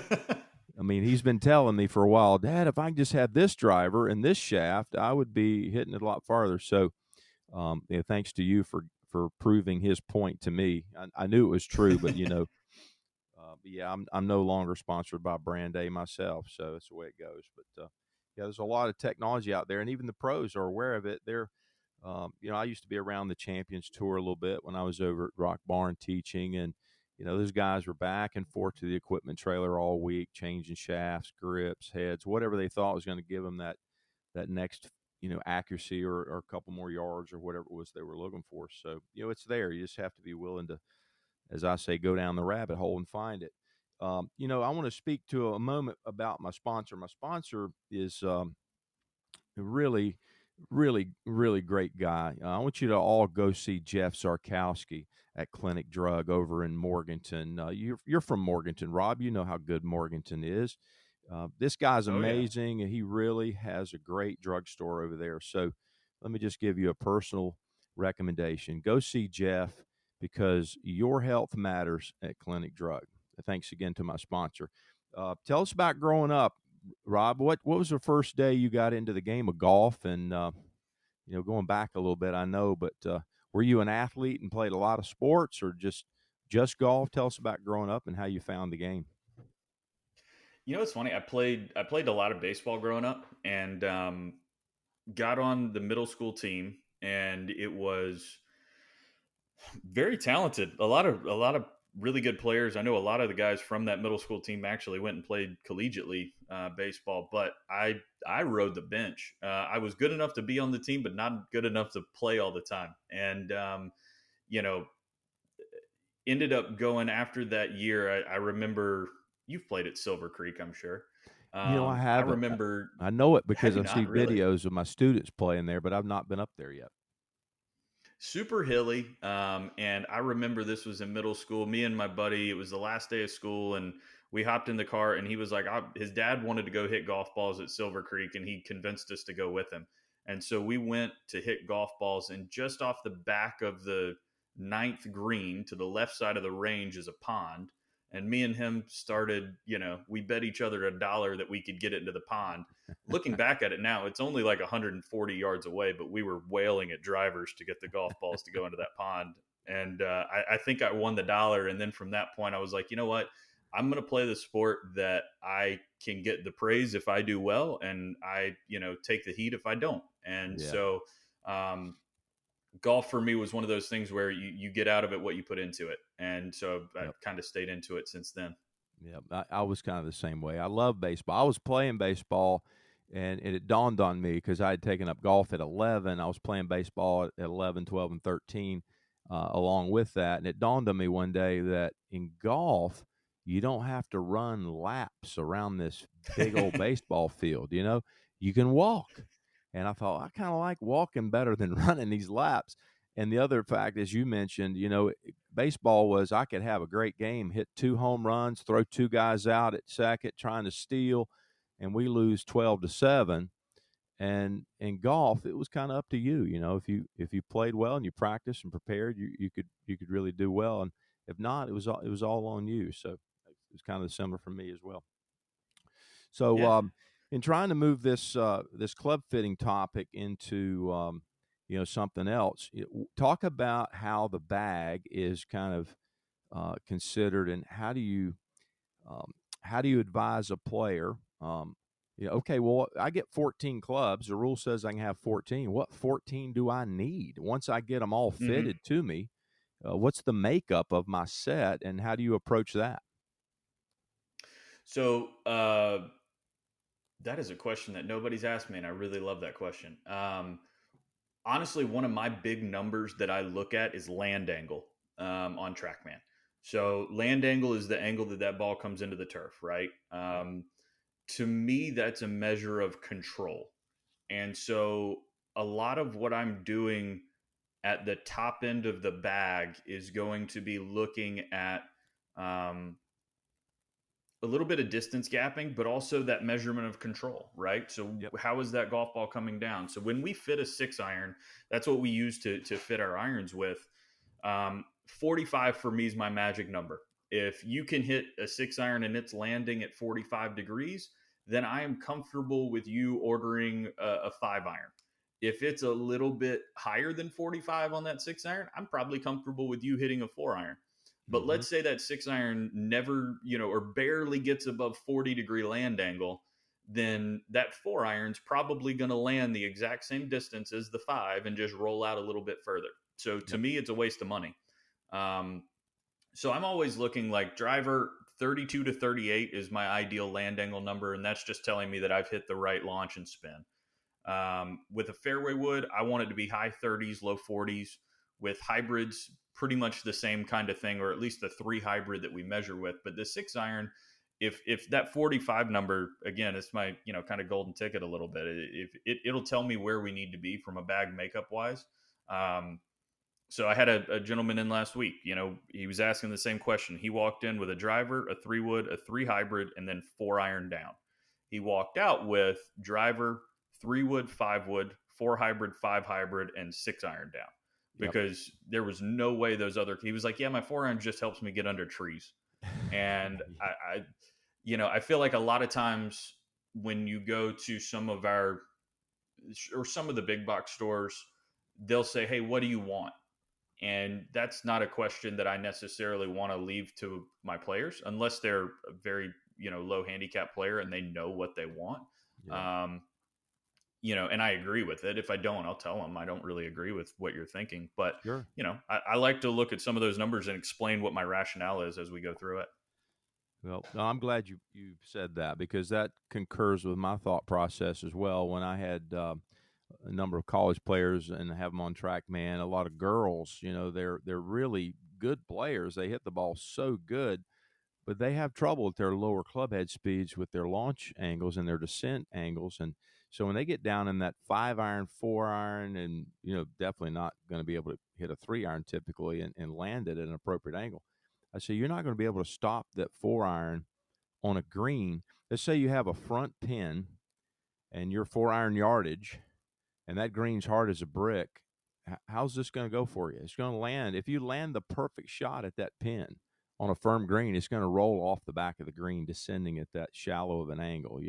S1: I mean, he's been telling me for a while, Dad, if I can just have this driver and this shaft, I would be hitting it a lot farther. So, thanks to you for proving his point to me. I knew it was true, but Yeah, I'm no longer sponsored by Brand A myself, so it's the way it goes. But yeah, there's a lot of technology out there, and even the pros are aware of it. I used to be around the Champions Tour a little bit when I was over at Rock Barn teaching, and those guys were back and forth to the equipment trailer all week, changing shafts, grips, heads, whatever they thought was going to give them that next accuracy or a couple more yards or whatever it was they were looking for. So it's there. You just have to be willing to, as I say, go down the rabbit hole and find it. I want to speak to a moment about my sponsor. My sponsor is really, really, really great guy. I want you to all go see Jeff Zarkowski at Clinic Drug over in Morganton. You're from Morganton, Rob. You know how good Morganton is. This guy's
S2: Oh yeah.
S1: amazing. He really has a great drugstore over there. So let me just give you a personal recommendation. Go see Jeff because your health matters at Clinic Drug. Thanks again to my sponsor. Tell us about growing up, Rob. What was the first day you got into the game of golf? And going back a little bit, I know, but were you an athlete and played a lot of sports, or just golf? Tell us about growing up and how you found the game.
S2: It's funny. I played a lot of baseball growing up, and got on the middle school team, and it was very talented. A lot of really good players. I know a lot of the guys from that middle school team actually went and played collegiately baseball, but I rode the bench. I was good enough to be on the team, but not good enough to play all the time. And you know, ended up going after that year. I remember you've played at Silver Creek, I'm sure.
S1: I
S2: I
S1: haven't.
S2: remember.
S1: I know it
S2: Have
S1: because
S2: you
S1: I see
S2: not really?
S1: videos of my students playing there, but I've not been up there yet.
S2: Super hilly. And I remember this was in middle school. Me and my buddy, it was the last day of school, and we hopped in the car, and he was like, his dad wanted to go hit golf balls at Silver Creek, and he convinced us to go with him. And so we went to hit golf balls, and just off the back of the ninth green to the left side of the range is a pond. And me and him started, we bet each other $1 that we could get it into the pond. Looking back at it now, it's only like 140 yards away, but we were wailing at drivers to get the golf balls to go into that pond. And I think I won the dollar. And then from that point, I was like, you know what? I'm going to play the sport that I can get the praise if I do well, and I, take the heat if I don't. And
S1: Yeah.
S2: so, golf for me was one of those things where you get out of it what you put into it. And so I've
S1: Yep.
S2: kind of stayed into it since then.
S1: Yeah, I was kind of the same way. I love baseball. I was playing baseball, and it dawned on me because I had taken up golf at 11. I was playing baseball at 11, 12, and 13 along with that. And it dawned on me one day that in golf, you don't have to run laps around this big old baseball field. You can walk. And I thought, I kind of like walking better than running these laps. And the other fact, as you mentioned, baseball was I could have a great game, hit 2 home runs, throw 2 guys out at second trying to steal, and we lose 12-7. And in golf, it was kind of up to you. If you played well and you practiced and prepared, you could really do well. And if not, it was all on you. So it was kind of similar for me as well. So,
S2: Yeah.
S1: in trying to move this club fitting topic into something else, talk about how the bag is kind of considered, and um, how do you advise a player? Okay, well, I get 14 clubs. The rule says I can have 14. What 14 do I need once I get them all
S2: Hmm.
S1: fitted to me? What's the makeup of my set, and how do you approach that?
S2: So, that is a question that nobody's asked me, and I really love that question. Honestly, one of my big numbers that I look at is land angle on TrackMan. So land angle is the angle that ball comes into the turf, right?
S1: Yep.
S2: To me, that's a measure of control. And so a lot of what I'm doing at the top end of the bag is going to be looking at um, a little bit of distance gapping, but also that measurement of control, right? So
S1: Yep.
S2: how is that golf ball coming down? So when we fit a 6 iron, that's what we use to fit our irons with. 45 for me is my magic number. If you can hit a 6 iron and it's landing at 45 degrees, then I am comfortable with you ordering a 5 iron. If it's a little bit higher than 45 on that 6 iron, I'm probably comfortable with you hitting a 4 iron. But
S1: Mm-hmm.
S2: let's say that 6 iron never, or barely gets above 40-degree land angle, then that 4 iron's probably going to land the exact same distance as the 5 and just roll out a little bit further. So to
S1: Yep.
S2: me, it's a waste of money. Um, so I'm always looking like driver 32 to 38 is my ideal land angle number, and that's just telling me that I've hit the right launch and spin. With a fairway wood, I want it to be high 30s, low 40s. With hybrids, pretty much the same kind of thing, or at least the 3 hybrid that we measure with. But the 6 iron, if that 45 number, again, it's my kind of golden ticket a little bit. It'll tell me where we need to be from a bag makeup wise. So I had a gentleman in last week. He was asking the same question. He walked in with a driver, a 3 wood, a 3 hybrid, and then 4 iron down. He walked out with driver, 3 wood, 5 wood, 4 hybrid, 5 hybrid, and 6 iron down.
S1: Yep.
S2: Because there was no way those other. He was like, "Yeah, my 4 iron just helps me get under trees." And I feel like a lot of times when you go to some of the big box stores, they'll say, "Hey, what do you want?" And that's not a question that I necessarily want to leave to my players unless they're a very, low handicap player and they know what they want.
S1: Yeah.
S2: And I agree with it. If I don't, I'll tell them I don't really agree with what you're thinking. But,
S1: Sure.
S2: I like to look at some of those numbers and explain what my rationale is as we go through it.
S1: Well, no, I'm glad you said that because that concurs with my thought process as well. When I had a number of college players and have them on TrackMan, a lot of girls, they're really good players. They hit the ball so good, but they have trouble with their lower club head speeds with their launch angles and their descent angles. And so when they get down in that 5 iron, 4 iron, and, definitely not going to be able to hit a 3 iron typically and land it at an appropriate angle. I say, you're not going to be able to stop that 4 iron on a green. Let's say you have a front pin and your 4 iron yardage and that green's hard as a brick. How's this going to go for you? It's going to land. If you land the perfect shot at that pin on a firm green, it's going to roll off the back of the green, descending at that shallow of an angle,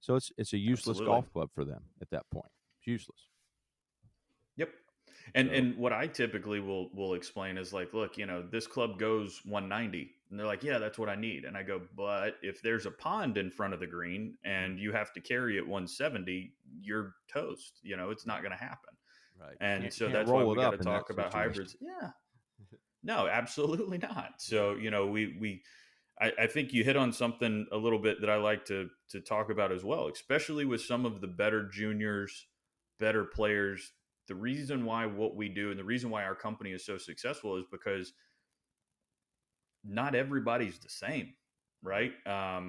S1: So it's a useless
S2: Absolutely.
S1: golf club for them at that point. It's useless.
S2: Yep. And
S1: So,
S2: and what I typically will explain is like, look, this club goes 190, and they're like, yeah, that's what I need. And I go, but if there's a pond in front of the green and you have to carry it 170, you're toast. It's not going to happen.
S1: right.
S2: And so
S1: Can't
S2: that's why
S1: roll
S2: we
S1: it
S2: got
S1: up
S2: to
S1: in that
S2: talk about
S1: situation.
S2: hybrids. Yeah, no, absolutely not. So I think you hit on something a little bit that I like to talk about as well, especially with some of the better juniors, better players. The reason why what we do and the reason why our company is so successful is because not everybody's the same, right? I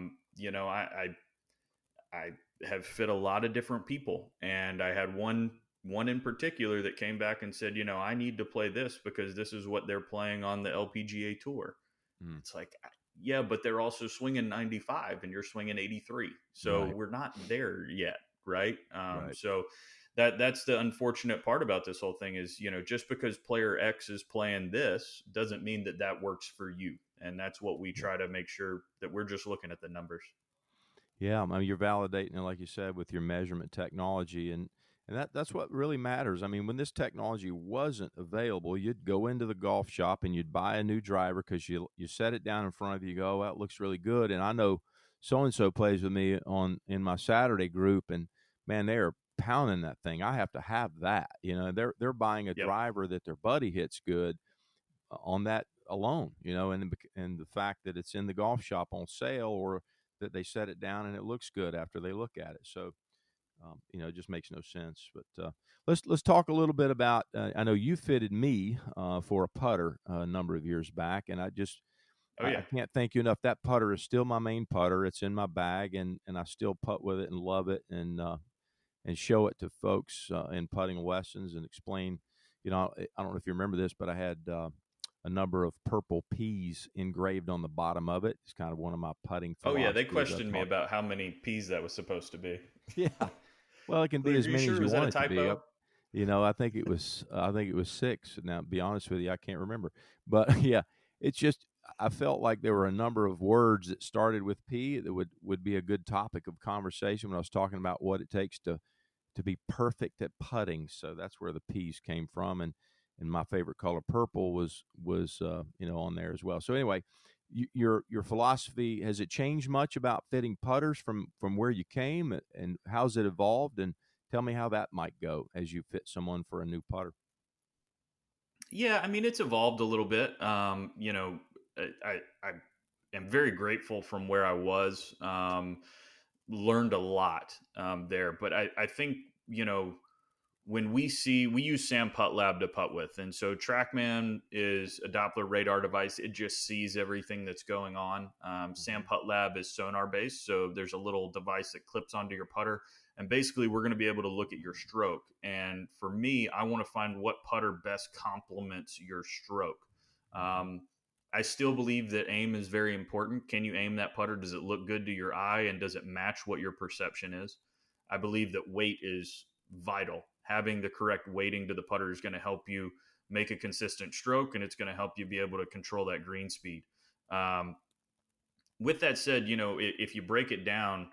S2: have fit a lot of different people, and I had one in particular that came back and said, I need to play this because this is what they're playing on the LPGA tour.
S1: Mm.
S2: It's like, yeah, but they're also swinging 95 and you're swinging 83. So
S1: Right.
S2: we're not there yet. Right.
S1: Right.
S2: So that's the unfortunate part about this whole thing is, just because player X is playing this doesn't mean that works for you. And that's what we
S1: Yeah.
S2: try to make sure that we're just looking at the numbers.
S1: Yeah, I mean, you're validating it, like you said, with your measurement technology, and that's what really matters. I mean, when this technology wasn't available, you'd go into the golf shop and you'd buy a new driver because you set it down in front of you. You go, oh, that looks really good, and I know so and so plays with me in my Saturday group, and man, they are pounding that thing. I have to have that. They're buying a
S2: Yep.
S1: driver that their buddy hits good on that alone, and the fact that it's in the golf shop on sale or that they set it down and it looks good after they look at it. So, it just makes no sense. But let's talk a little bit about. I know you fitted me for a putter a number of years back, and
S2: Oh
S1: I
S2: yeah.
S1: can't thank you enough. That putter is still my main putter. It's in my bag, and I still putt with it and love it, and show it to folks in putting lessons and explain. I don't know if you remember this, but I had a number of purple P's engraved on the bottom of it. It's kind of one of my putting
S2: Oh yeah. They
S1: philosophies I
S2: questioned me
S1: talk
S2: about
S1: about.
S2: how many P's that was supposed to be.
S1: Yeah. Well, it can be
S2: Like,
S1: as
S2: are you
S1: many as
S2: sure?
S1: you
S2: Was that a
S1: want it to be.
S2: typo?
S1: I think it was 6. Now, to be honest with you, I can't remember. But yeah, it's just I felt like there were a number of words that started with P that would be a good topic of conversation when I was talking about what it takes to be perfect at putting. So that's where the P's came from, and my favorite color purple was on there as well. So anyway, your philosophy, has it changed much about fitting putters from where you came, and how's it evolved? And tell me how that might go as you fit someone for a new putter.
S2: Yeah, I mean, it's evolved a little bit. I am very grateful from where I was. Learned a lot there, but I think when we use Sam Putt Lab to putt with, and so TrackMan is a Doppler radar device. It just sees everything that's going on. Sam
S1: Mm-hmm.
S2: Putt Lab is sonar based, so there's a little device that clips onto your putter, and basically we're going to be able to look at your stroke. And for me, I want to find what putter best complements your stroke.
S1: Mm-hmm.
S2: Um, I still believe that aim is very important. Can you aim that putter? Does it look good to your eye, and does it match what your perception is? I believe that weight is vital. Having the correct weighting to the putter is going to help you make a consistent stroke, and it's going to help you be able to control that green speed. Um, with that said, if you break it down,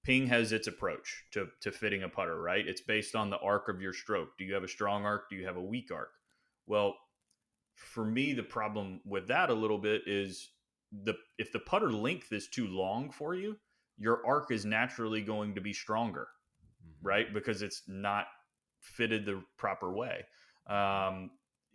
S2: Ping has its approach to fitting a putter, right? It's based on the arc of your stroke. Do you have a strong arc? Do you have a weak arc? Well, for me, the problem with that a little bit is if the putter length is too long for you, your arc is naturally going to be stronger,
S1: Mm-hmm.
S2: right? Because it's not fitted the proper way. Um,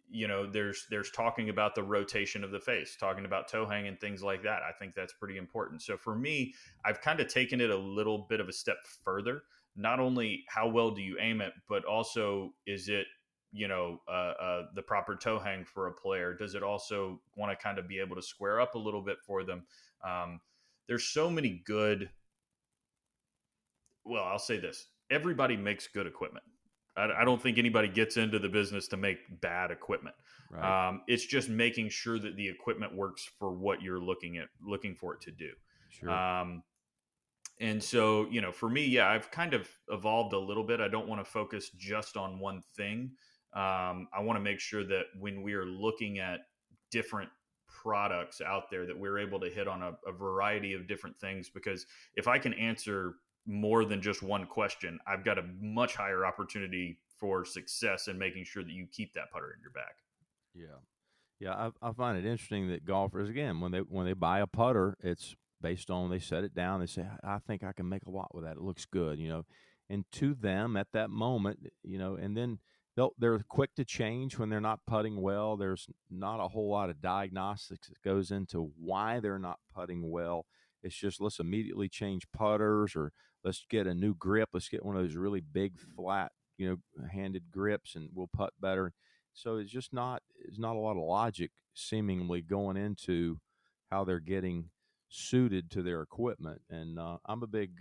S2: there's talking about the rotation of the face, talking about toe hang and things like that. I think that's pretty important. So for me, I've kind of taken it a little bit of a step further. Not only how well do you aim it, but also is it the proper toe hang for a player? Does it also want to kind of be able to square up a little bit for them? Um, there's so many good. Well, I'll say this: everybody makes good equipment. I don't think anybody gets into the business to make bad equipment.
S1: Right.
S2: It's just making sure that the equipment works for what you're looking for it to do.
S1: Sure.
S2: Um, and so, for me, yeah, I've kind of evolved a little bit. I don't want to focus just on one thing. I want to make sure that when we are looking at different products out there, that we're able to hit on a variety of different things. Because if I can answer more than just one question, I've got a much higher opportunity for success in making sure that you keep that putter in your bag.
S1: Yeah. Yeah, I find it interesting that golfers, again, when they buy a putter, it's based on, they set it down. They say, I think I can make a lot with that. It looks good, and to them at that moment, and then they're quick to change when they're not putting well. There's not a whole lot of diagnostics that goes into why they're not putting well. It's just, let's immediately change putters, or let's get a new grip. Let's get one of those really big flat, handed grips, and we'll putt better. So it's not a lot of logic seemingly going into how they're getting suited to their equipment. And I'm a big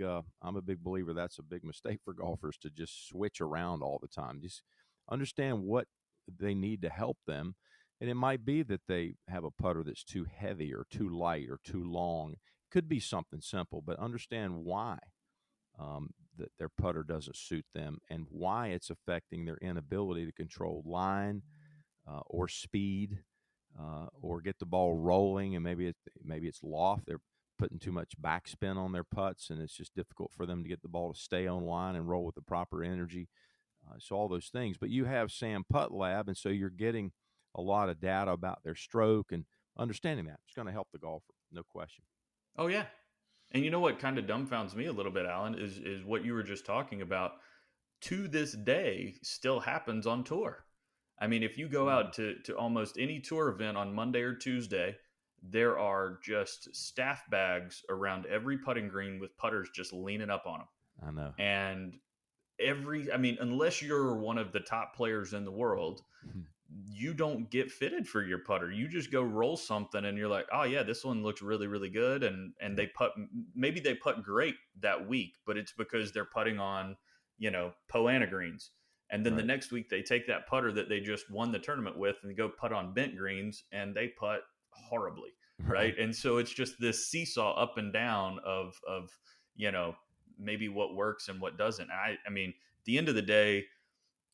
S1: believer that's a big mistake for golfers, to just switch around all the time. Just understand what they need to help them. And it might be that they have a putter that's too heavy or too light or too long. Could be something simple, but understand why that their putter doesn't suit them, and why it's affecting their inability to control line, or speed, or get the ball rolling. And maybe it's loft. They're putting too much backspin on their putts, and it's just difficult for them to get the ball to stay on line and roll with the proper energy. So all those things. But you have Sam Putt Lab, and so you're getting a lot of data about their stroke, and understanding that it's going to help the golfer, no question.
S2: Oh yeah. And you know what kind of dumbfounds me a little bit, Alan, is what you were just talking about. To this day, still happens on tour. I mean, if you go
S1: Mm,
S2: out to almost any tour event on Monday or Tuesday, there are just staff bags around every putting green with putters just leaning up on them.
S1: I know.
S2: And I mean, unless you're one of the top players in the world, you don't get fitted for your putter. You just go roll something and you're like, oh yeah, this one looks really, really good. And
S1: Yep.
S2: they maybe they putt great that week, but it's because they're putting on, Poana greens. And then the
S1: Right.
S2: next week they take that putter that they just won the tournament with and go putt on bent greens, and they putt horribly.
S1: Right.
S2: Right. And so it's just this seesaw up and down of, you know, maybe what works and what doesn't. I mean, at the end of the day,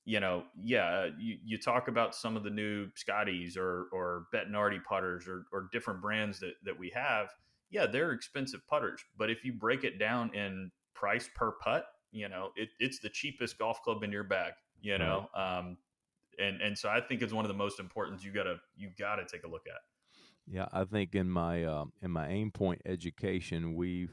S2: yeah, you talk about some of the new Scotties or Bettinardi putters or different brands that we have. Yeah, they're expensive putters, but if you break it down in price per putt, it's the cheapest golf club in your bag.
S1: Right.
S2: And so I think it's one of the most important you gotta take a look at.
S1: Yeah, I think in my aim point education, we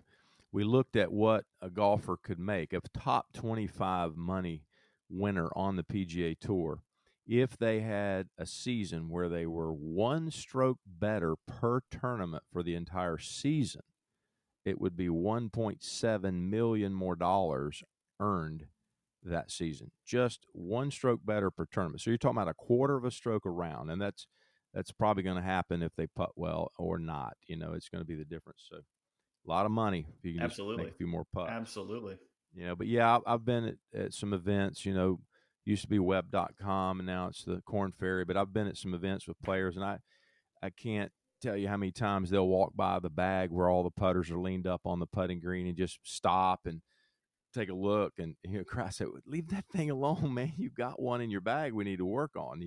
S1: looked at what a golfer could make, a top 25 money winner on the PGA Tour, if they had a season where they were one stroke better per tournament for the entire season, it would be 1.7 million more dollars earned that season. Just one stroke better per tournament. So you're talking about a quarter of a stroke around, and that's probably going to happen if they putt well or not. It's going to be the difference. So a lot of money if you can just make
S2: Absolutely.
S1: a few more putts.
S2: Absolutely.
S1: But yeah, I've been at some events. Used to be web.com and now it's the Corn Ferry. But I've been at some events with players, and I can't tell you how many times they'll walk by the bag where all the putters are leaned up on the putting green and just stop and take a look and Christ, leave that thing alone, man. You've got one in your bag we need to work on.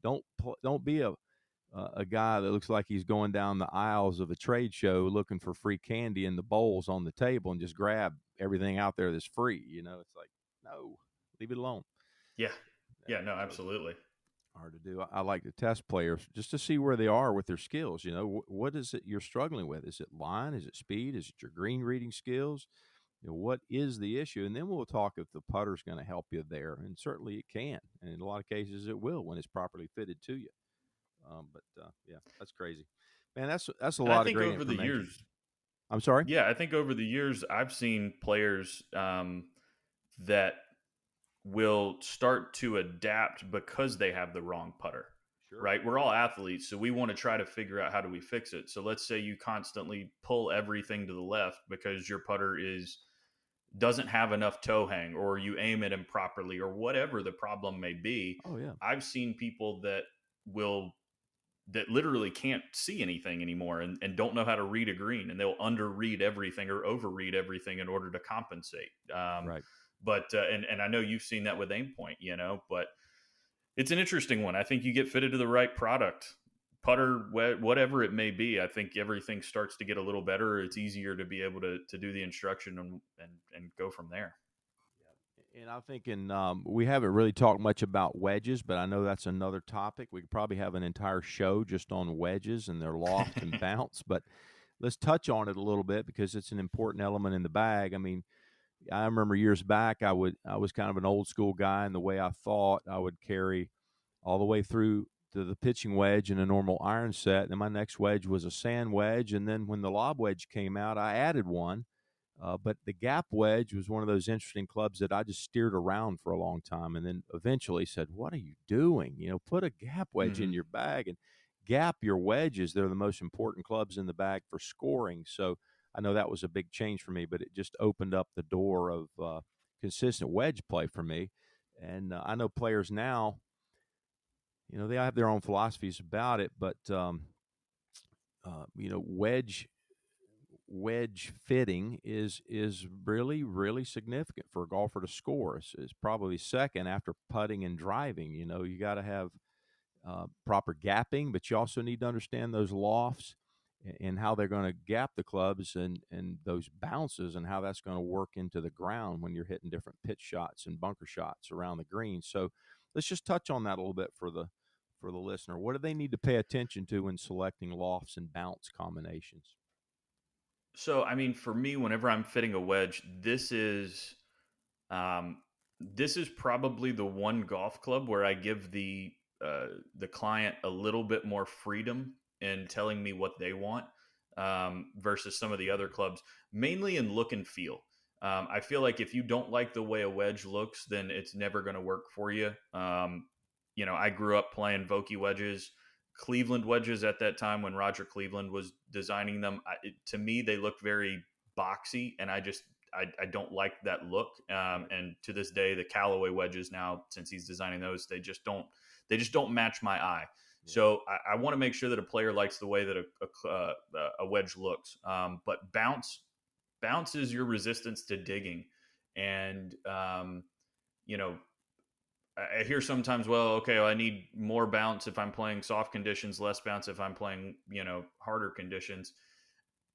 S1: Don't be a guy that looks like he's going down the aisles of a trade show looking for free candy in the bowls on the table and just grab everything out there that's free. It's like, no, leave it alone.
S2: Yeah. Yeah. No.
S1: So
S2: Absolutely.
S1: hard to do. I like to test players just to see where they are with their skills. What is it you're struggling with? Is it line? Is it speed? Is it your green reading skills? What is the issue? And then we'll talk if the putter's going to help you there. And certainly it can. And in a lot of cases it will when it's properly fitted to you. Yeah, that's crazy, man. That's a
S2: And I
S1: lot of
S2: think
S1: great
S2: over the
S1: information.
S2: years,
S1: I'm sorry.
S2: yeah, I think over the years, I've seen players that will start to adapt because they have the wrong putter.
S1: Sure.
S2: Right? We're all athletes, so we want to try to figure out how do we fix it. So let's say you constantly pull everything to the left because your putter doesn't have enough toe hang, or you aim it improperly, or whatever the problem may be.
S1: Oh yeah.
S2: I've seen people will that literally can't see anything anymore, and don't know how to read a green, and they'll underread everything or overread everything in order to compensate.
S1: Right.
S2: But and I know you've seen that with aim point, but it's an interesting one. I think you get fitted to the right product, putter, whatever it may be. I think everything starts to get a little better. It's easier to be able to do the instruction and go from there.
S1: And I'm thinking we haven't really talked much about wedges, but I know that's another topic. We could probably have an entire show just on wedges and their loft and bounce. But let's touch on it a little bit because it's an important element in the bag. I mean, I remember years back, I was kind of an old school guy, and the way I thought, I would carry all the way through to the pitching wedge in a normal iron set. And then my next wedge was a sand wedge, and then when the lob wedge came out, I added one. But the gap wedge was one of those interesting clubs that I just steered around for a long time, and then eventually said, "What are you doing? Put a gap wedge in
S2: Mm-hmm.
S1: your bag and gap your wedges. They're the most important clubs in the bag for scoring." So I know that was a big change for me, but it just opened up the door of consistent wedge play for me. And I know players now, they have their own philosophies about it, but wedge fitting is really really significant for a golfer to score. It's probably second after putting and driving. You got to have proper gapping, but you also need to understand those lofts and how they're going to gap the clubs and those bounces and how that's going to work into the ground when you're hitting different pitch shots and bunker shots around the green. So let's just touch on that a little bit for the listener. What do they need to pay attention to when selecting lofts and bounce combinations?
S2: So, I mean, for me, whenever I'm fitting a wedge, um, this is probably the one golf club where I give the client a little bit more freedom in telling me what they want, versus some of the other clubs, mainly in look and feel. I feel like if you don't like the way a wedge looks, then it's never going to work for you. I grew up playing Vokey wedges, Cleveland wedges at that time when Roger Cleveland was designing them. To me, they look very boxy, and I don't like that look. And to this day, the Callaway wedges now, since he's designing those, they just don't match my eye.
S1: Yeah.
S2: So I want to make sure that a player likes the way that a wedge looks. But bounce is your resistance to digging, and you know I hear sometimes, well, okay, well, I need more bounce if I'm playing soft conditions, less bounce if I'm playing, harder conditions.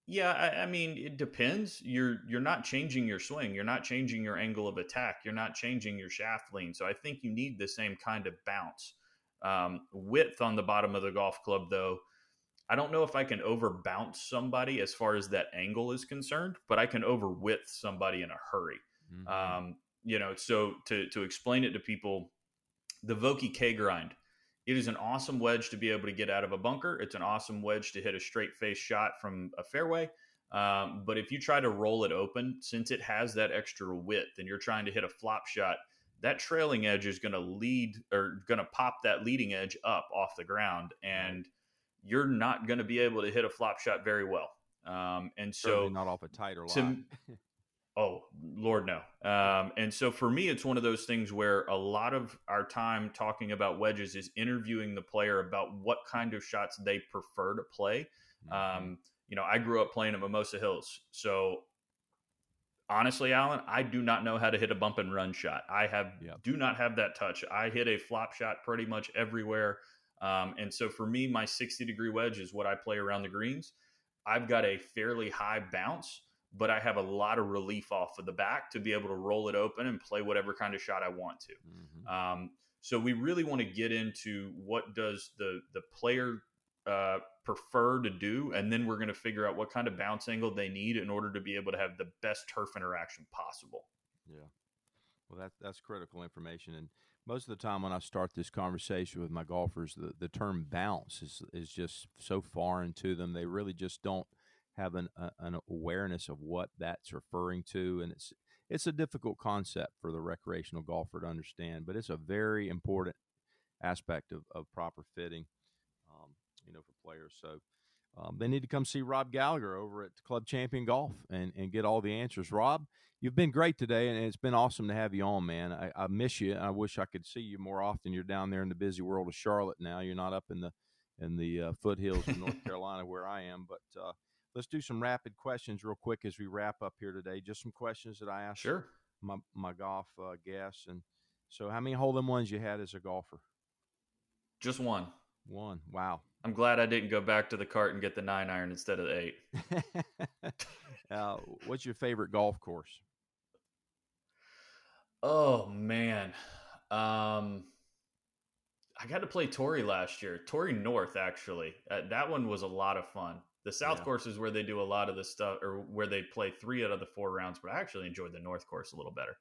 S2: Yeah, I mean, it depends. You're not changing your swing. You're not changing your angle of attack. You're not changing your shaft lean. So I think you need the same kind of bounce. Width on the bottom of the golf club, though, I don't know if I can over bounce somebody as far as that angle is concerned, but I can over width somebody in a hurry.
S1: Mm-hmm.
S2: So to explain it to people, the Vokey K grind. It is an awesome wedge to be able to get out of a bunker. It's an awesome wedge to hit a straight face shot from a fairway. But if you try to roll it open, since it has that extra width and you're trying to hit a flop shot, that trailing edge is going to lead or going to pop that leading edge up off the ground.
S1: Right.
S2: And you're not going to be able to hit a flop shot very well. And
S1: Certainly
S2: so
S1: not off a tighter lie.
S2: to Oh, Lord, no. And so for me, it's one of those things where a lot of our time talking about wedges is interviewing the player about what kind of shots they prefer to play.
S1: Mm-hmm.
S2: I grew up playing at Mimosa Hills. So honestly, Alan, I do not know how to hit a bump and run shot.
S1: Yep.
S2: Do not have that touch. I hit a flop shot pretty much everywhere. And so for me, my 60-degree wedge is what I play around the greens. I've got a fairly high bounce, but I have a lot of relief off of the back to be able to roll it open and play whatever kind of shot I want
S1: Mm-hmm.
S2: to. So we really want to get into what does the player prefer to do, and then we're going to figure out what kind of bounce angle they need in order to be able to have the best turf interaction possible.
S1: Yeah. Well, that's critical information. And most of the time when I start this conversation with my golfers, the term bounce is just so foreign to them. They really just don't have an awareness of what that's referring to, and it's a difficult concept for the recreational golfer to understand. But it's a very important aspect of proper fitting, um, for players. So they need to come see Rob Gallagher over at Club Champion Golf and get all the answers. Rob, you've been great today, and it's been awesome to have you on, man. I miss you. I wish I could see you more often. You're down there in the busy world of Charlotte now. You're not up in the foothills of North Carolina where I am. But let's do some rapid questions real quick as we wrap up here today. Just some questions that I asked
S2: Sure.
S1: my golf guests. And so, how many hole in ones you had as a golfer?
S2: Just one.
S1: One. Wow.
S2: I'm glad I didn't go back to the cart and get the 9 iron instead of the 8.
S1: What's your favorite golf course?
S2: Oh man. I got to play Torrey last year. Torrey North, actually. That one was a lot of fun. The South
S1: Yeah.
S2: course is where they do a lot of the stuff, or where they play 3 out of the 4 rounds. But I actually enjoyed the North course a little better.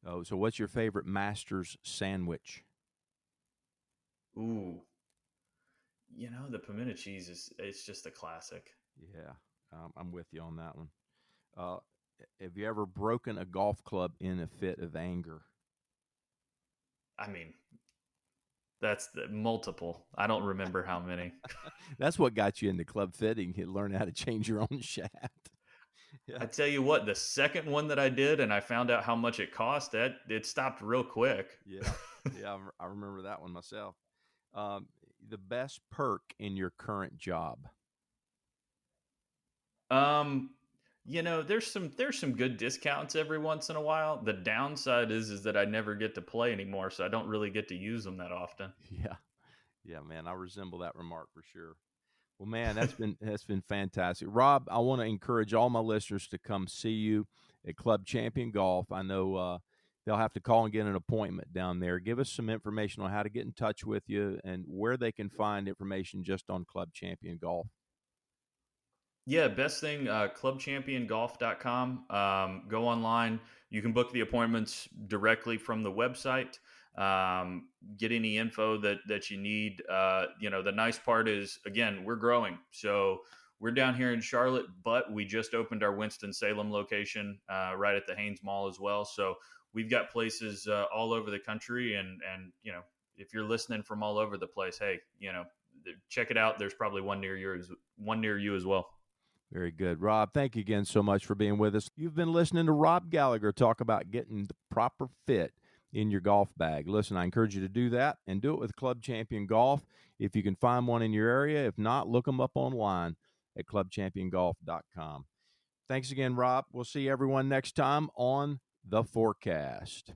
S1: Oh, so what's your favorite Masters sandwich?
S2: Ooh, the pimento cheese it's just a classic.
S1: Yeah, I'm with you on that one. Uh, have you ever broken a golf club in a fit of anger?
S2: I mean, that's the multiple. I don't remember how many.
S1: That's what got you into club fitting. You learn how to change your own shaft. Yeah,
S2: I tell you what, the second one that I did, and I found out how much it cost, that it stopped real quick.
S1: yeah, yeah. I remember that one myself. Um, the best perk in your current job?
S2: Um, there's some good discounts every once in a while. The downside is that I never get to play anymore, so I don't really get to use them that often.
S1: Yeah, yeah, man. I resemble that remark for sure. Well, man, that's been fantastic, Rob. I want to encourage all my listeners to come see you at Club Champion Golf. I know they'll have to call and get an appointment down there. Give us some information on how to get in touch with you and where they can find information just on Club Champion Golf.
S2: Yeah, best thing, clubchampiongolf.com. Go online. You can book the appointments directly from the website. Get any info that you need. The nice part is, again, we're growing. So we're down here in Charlotte, but we just opened our Winston-Salem location right at the Haynes Mall as well. So we've got places all over the country. And if you're listening from all over the place, hey, check it out. There's probably one near you as well.
S1: Very good. Rob, thank you again so much for being with us. You've been listening to Rob Gallagher talk about getting the proper fit in your golf bag. Listen, I encourage you to do that and do it with Club Champion Golf if you can find one in your area. If not, look them up online at clubchampiongolf.com. Thanks again, Rob. We'll see everyone next time on The Forecast.